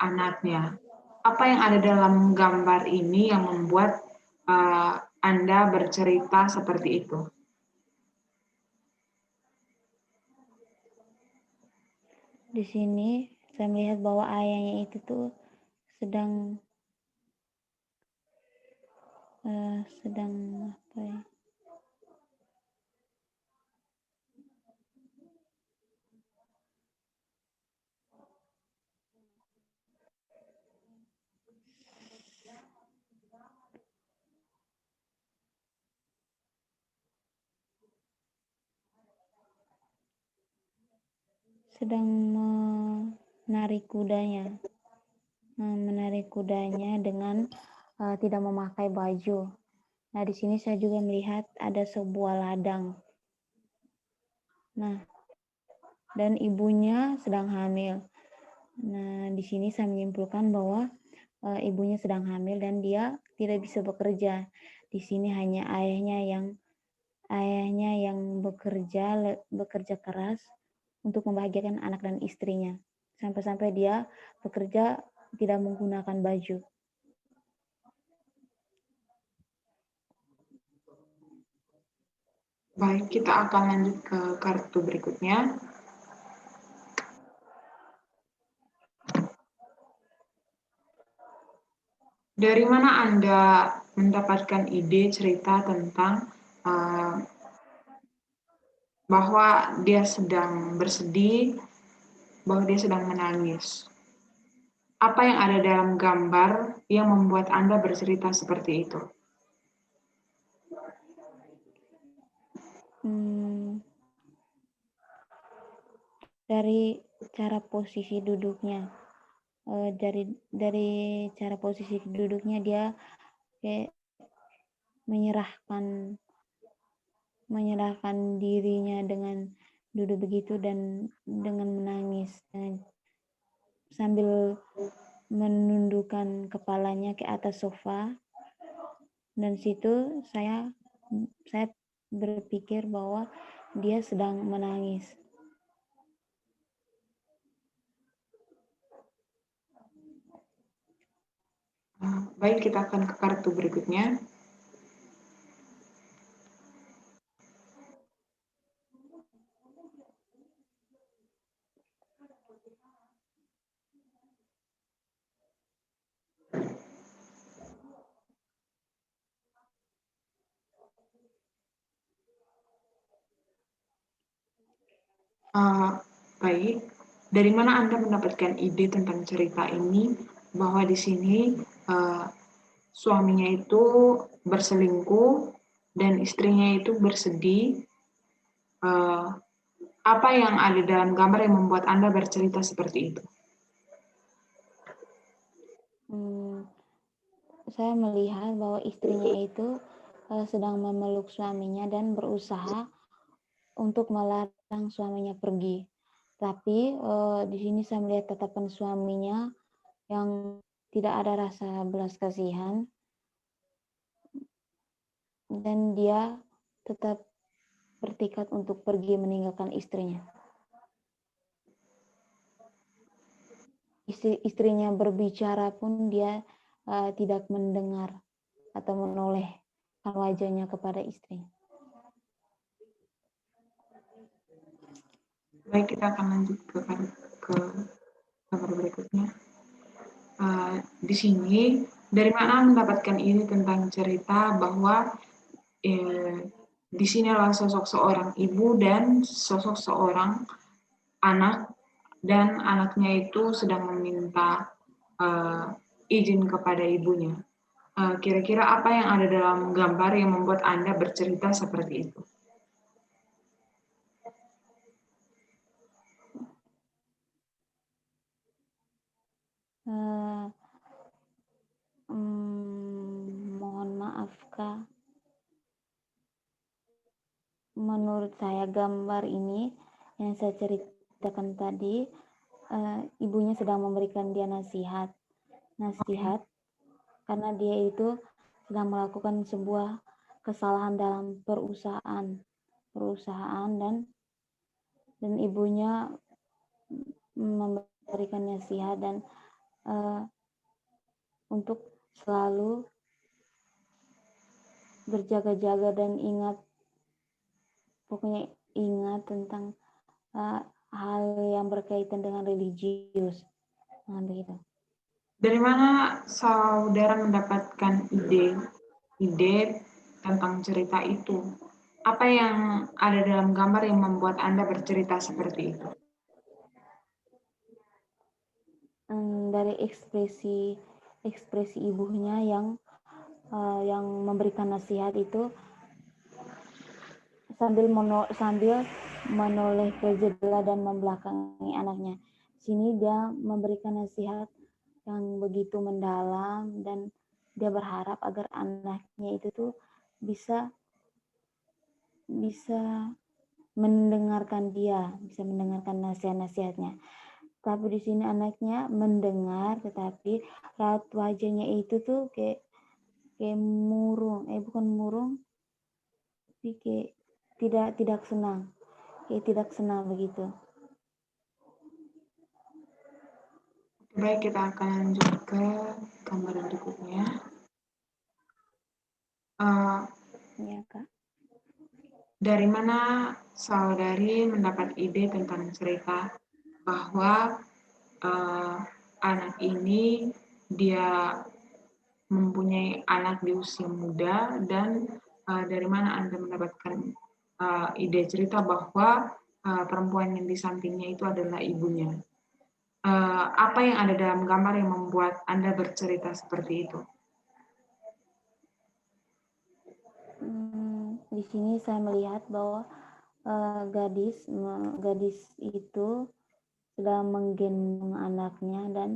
anaknya. Apa yang ada dalam gambar ini yang membuat Anda bercerita seperti itu? Di sini saya melihat bahwa ayahnya itu tuh sedang apa ya? Sedang menarik kudanya dengan tidak memakai baju. Nah, di sini saya juga melihat ada sebuah ladang. Nah, dan ibunya sedang hamil. Nah, di sini saya menyimpulkan bahwa ibunya sedang hamil dan dia tidak bisa bekerja. Di sini hanya ayahnya yang bekerja keras untuk membahagiakan anak dan istrinya. Sampai-sampai dia bekerja tidak menggunakan baju. Baik, kita akan lanjut ke kartu berikutnya. Dari mana Anda mendapatkan ide cerita tentang bahwa dia sedang bersedih, bahwa dia sedang menangis? Apa yang ada dalam gambar yang membuat Anda bercerita seperti itu? Dari cara posisi duduknya, dari cara posisi duduknya dia kayak menyerahkan dirinya dengan duduk begitu dan dengan menangis sambil menundukkan kepalanya ke atas sofa. Dan situ saya berpikir bahwa dia sedang menangis. Baik, kita akan ke kartu berikutnya. Baik, dari mana Anda mendapatkan ide tentang cerita ini bahwa di sini suaminya itu berselingkuh dan istrinya itu bersedih? Apa yang ada dalam gambar yang membuat Anda bercerita seperti itu? Saya melihat bahwa istrinya itu sedang memeluk suaminya dan berusaha untuk melarang suaminya pergi. Tapi di sini saya melihat tatapan suaminya yang tidak ada rasa belas kasihan dan dia tetap bertekad untuk pergi meninggalkan istrinya. Istrinya berbicara pun dia tidak mendengar atau menolehkan wajahnya kepada istrinya. Baik, kita akan lanjut ke gambar berikutnya. Di sini, dari mana mendapatkan ini tentang cerita bahwa di sini adalah sosok seorang ibu dan sosok seorang anak, dan anaknya itu sedang meminta izin kepada ibunya. Kira-kira apa yang ada dalam gambar yang membuat Anda bercerita seperti itu? Mohon maaf Kak, menurut saya gambar ini yang saya ceritakan tadi, ibunya sedang memberikan dia nasihat karena dia itu sedang melakukan sebuah kesalahan dalam perusahaan dan ibunya memberikan nasihat dan untuk selalu berjaga-jaga dan pokoknya ingat tentang hal yang berkaitan dengan religius. Nah, begitu. Dari mana saudara mendapatkan ide tentang cerita itu? Apa yang ada dalam gambar yang membuat Anda bercerita seperti itu? Dari ekspresi ibunya yang memberikan nasihat itu sambil menoleh ke jendela dan membelakangi anaknya. Sini dia memberikan nasihat yang begitu mendalam dan dia berharap agar anaknya itu tuh bisa mendengarkan nasihat-nasihatnya. Tapi di sini anaknya mendengar, tetapi raut wajahnya itu tuh kayak murung, bukan murung, tapi kayak tidak senang begitu. Baik, kita akan lanjut ke gambar berikutnya. Ya, Kak. Dari mana saudari mendapat ide tentang cerita bahwa anak ini dia mempunyai anak di usia muda dan dari mana Anda mendapatkan ide cerita bahwa perempuan yang di sampingnya itu adalah ibunya? Apa yang ada dalam gambar yang membuat Anda bercerita seperti itu? Di sini saya melihat bahwa gadis itu sedang menggendong anaknya dan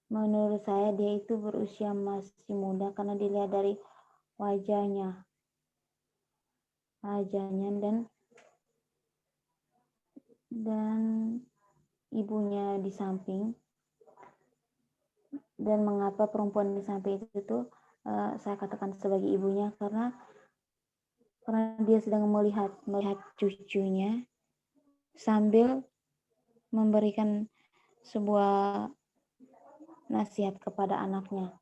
menurut saya dia itu berusia masih muda karena dilihat dari wajahnya dan ibunya di samping. Dan mengapa perempuan di samping itu tuh saya katakan sebagai ibunya karena dia sedang melihat cucunya sambil memberikan sebuah nasihat kepada anaknya.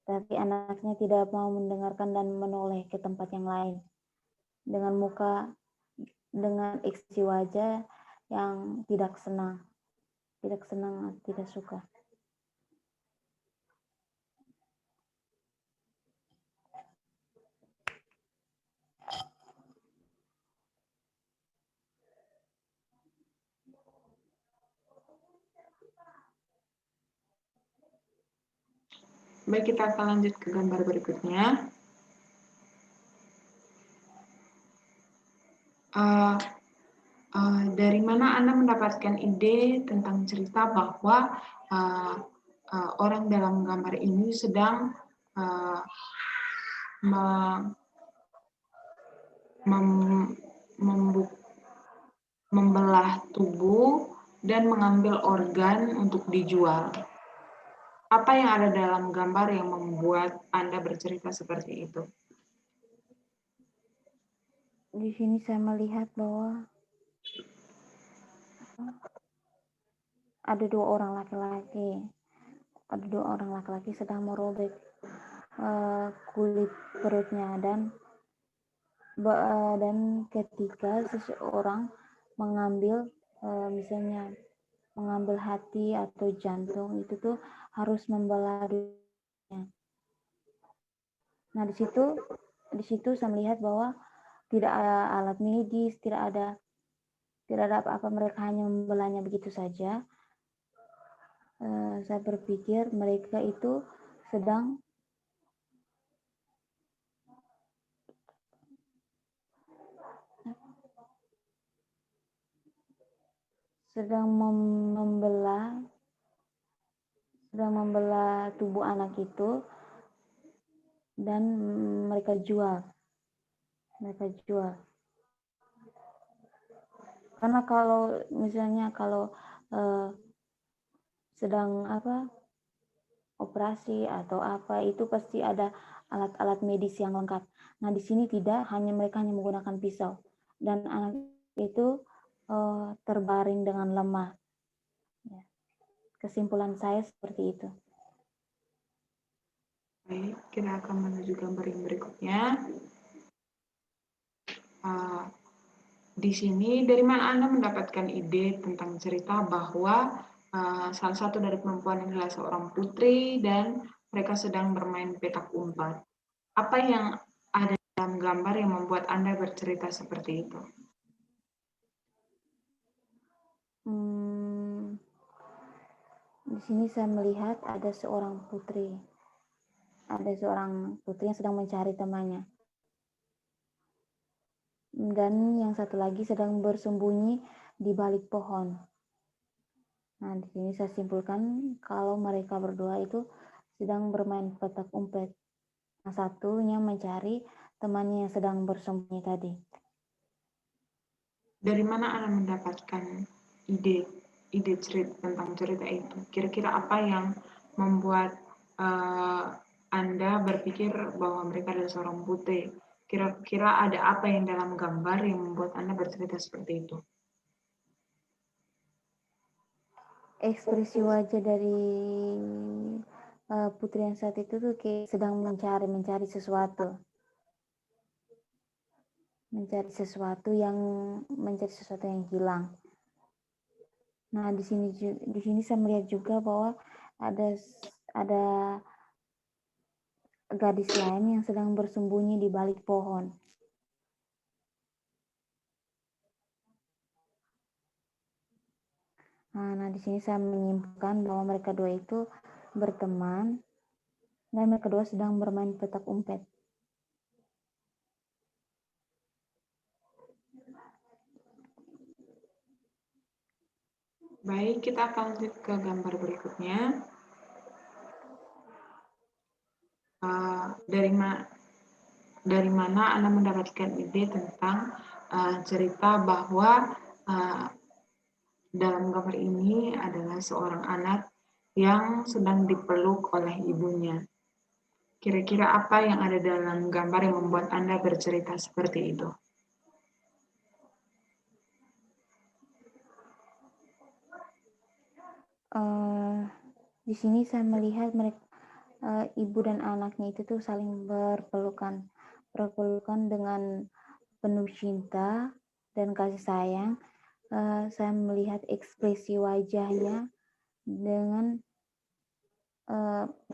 Tapi anaknya tidak mau mendengarkan dan menoleh ke tempat yang lain. Dengan ekspresi wajah yang tidak senang, tidak suka. Baik, kita akan lanjut ke gambar berikutnya. Dari mana Anda mendapatkan ide tentang cerita bahwa orang dalam gambar ini sedang membelah tubuh dan mengambil organ untuk dijual? Apa yang ada dalam gambar yang membuat Anda bercerita seperti itu? Di sini saya melihat bahwa ada dua orang laki-laki sedang merobek kulit perutnya dan ketika seseorang mengambil misalnya mengambil hati atau jantung itu tuh harus membelah dulunya. Nah di situ saya melihat bahwa tidak ada alat medis, tidak ada apa-apa, mereka hanya membelahnya begitu saja. Saya berpikir mereka itu sedang membelah tubuh anak itu dan mereka jual. Karena kalau misalnya sedang operasi atau apa, itu pasti ada alat-alat medis yang lengkap. Nah, di sini tidak, mereka hanya menggunakan pisau. Dan anak itu terbaring dengan lemah. Ya. Kesimpulan saya seperti itu. Baik, kita akan menuju gambar yang berikutnya. Di sini, dari mana Anda mendapatkan ide tentang cerita bahwa salah satu dari perempuan adalah seorang putri dan mereka sedang bermain petak umpet? Apa yang ada dalam gambar yang membuat Anda bercerita seperti itu? Di sini saya melihat ada seorang putri. Ada seorang putri yang sedang mencari temannya. Dan yang satu lagi sedang bersembunyi di balik pohon. Nah, di sini saya simpulkan kalau mereka berdua itu sedang bermain petak umpet. Nah, satunya mencari temannya yang sedang bersembunyi tadi. Dari mana Anda mendapatkan ide cerita tentang cerita itu? Kira-kira apa yang membuat Anda berpikir bahwa mereka adalah seorang putri? Kira-kira ada apa yang dalam gambar yang membuat Anda bercerita seperti itu? Ekspresi wajah dari putri yang saat itu tuh kayak sedang mencari sesuatu. Mencari sesuatu yang hilang. Nah, di sini saya melihat juga bahwa ada gadis lain yang sedang bersembunyi di balik pohon. Nah, di sini saya menyimpulkan bahwa mereka dua itu berteman dan mereka dua sedang bermain petak umpet. Baik, kita akan lanjut ke gambar berikutnya. Dari mana Anda mendapatkan ide tentang cerita bahwa dalam gambar ini adalah seorang anak yang sedang dipeluk oleh ibunya? Kira-kira apa yang ada dalam gambar yang membuat Anda bercerita seperti itu? Di sini saya melihat mereka ibu dan anaknya itu tuh saling berpelukan dengan penuh cinta dan kasih sayang. Saya melihat ekspresi wajahnya dengan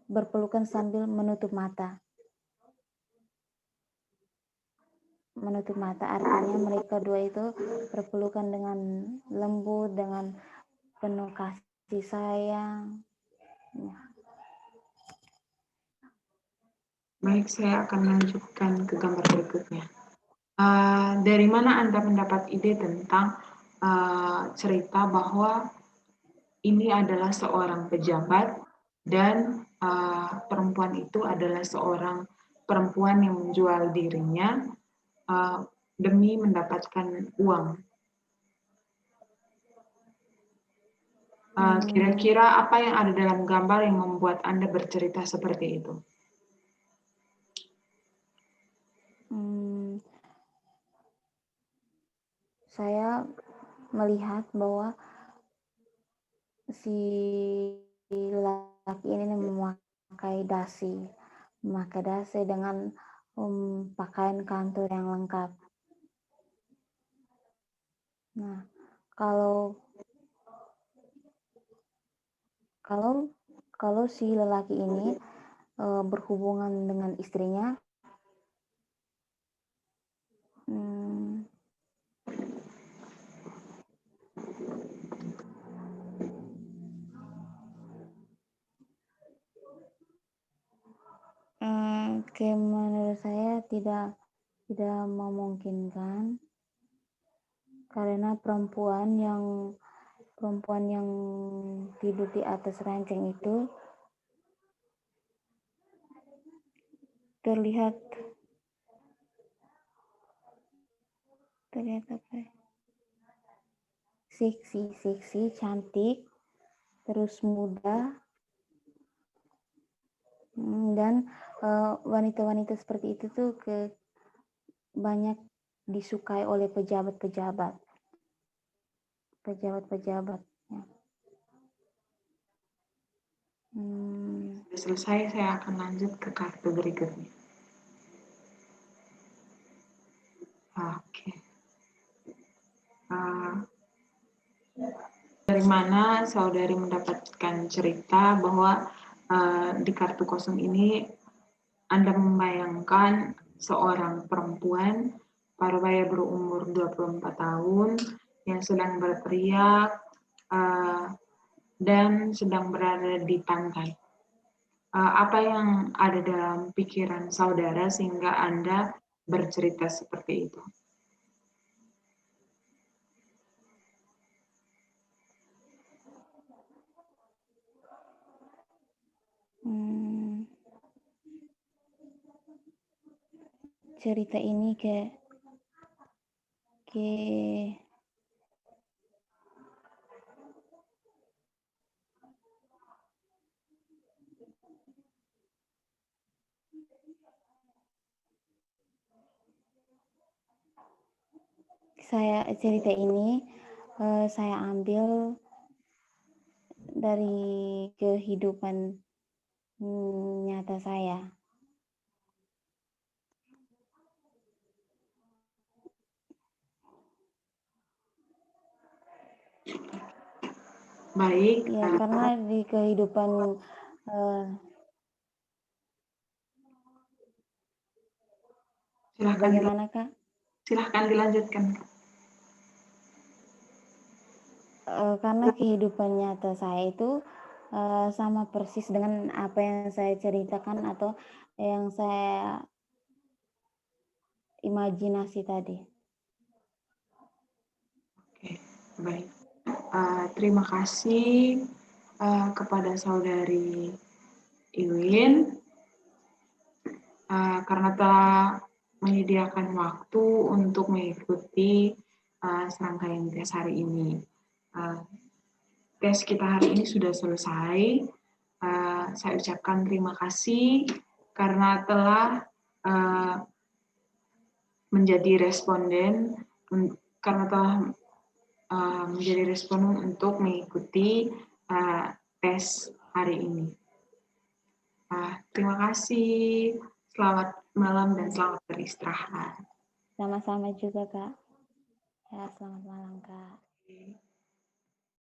berpelukan sambil menutup mata. Menutup mata artinya mereka dua itu berpelukan dengan lembut, dengan penuh kasih sayang. Ya. Baik, saya akan lanjutkan ke gambar berikutnya. Dari mana Anda mendapat ide tentang cerita bahwa ini adalah seorang pejabat dan perempuan itu adalah seorang perempuan yang menjual dirinya demi mendapatkan uang? Kira-kira apa yang ada dalam gambar yang membuat Anda bercerita seperti itu? Saya melihat bahwa si laki ini memakai dasi dengan pakaian kantor yang lengkap. Nah, kalau si lelaki ini berhubungan dengan istrinya, menurut saya tidak memungkinkan, karena perempuan yang tidur di atas ranjang itu terlihat apa? Seksi, cantik, terus muda, Dan wanita-wanita seperti itu tuh banyak disukai oleh pejabat-pejabat. Ya. Sudah selesai, saya akan lanjut ke kartu berikutnya. Oke. Dari mana saudari mendapatkan cerita bahwa di kartu kosong ini Anda membayangkan seorang perempuan parubaya berumur 24 tahun yang sedang berteriak dan sedang berada di pantai. Apa yang ada dalam pikiran saudara sehingga Anda bercerita seperti itu? Cerita ini cerita ini saya ambil dari kehidupan nyata saya. Baik. Ya, karena di kehidupan bagaimana, Kak? Silahkan dilanjutkan. Karena kehidupan nyata saya itu sama persis dengan apa yang saya ceritakan atau yang saya imajinasi tadi. Oke, baik. Terima kasih kepada saudari Iwin karena telah menyediakan waktu untuk mengikuti serangkaian tes hari ini. Tes kita hari ini sudah selesai. Saya ucapkan terima kasih karena telah menjadi responden untuk mengikuti tes hari ini. Terima kasih. Selamat malam dan selamat beristirahat. Sama-sama juga, Kak. Ya, selamat malam, Kak.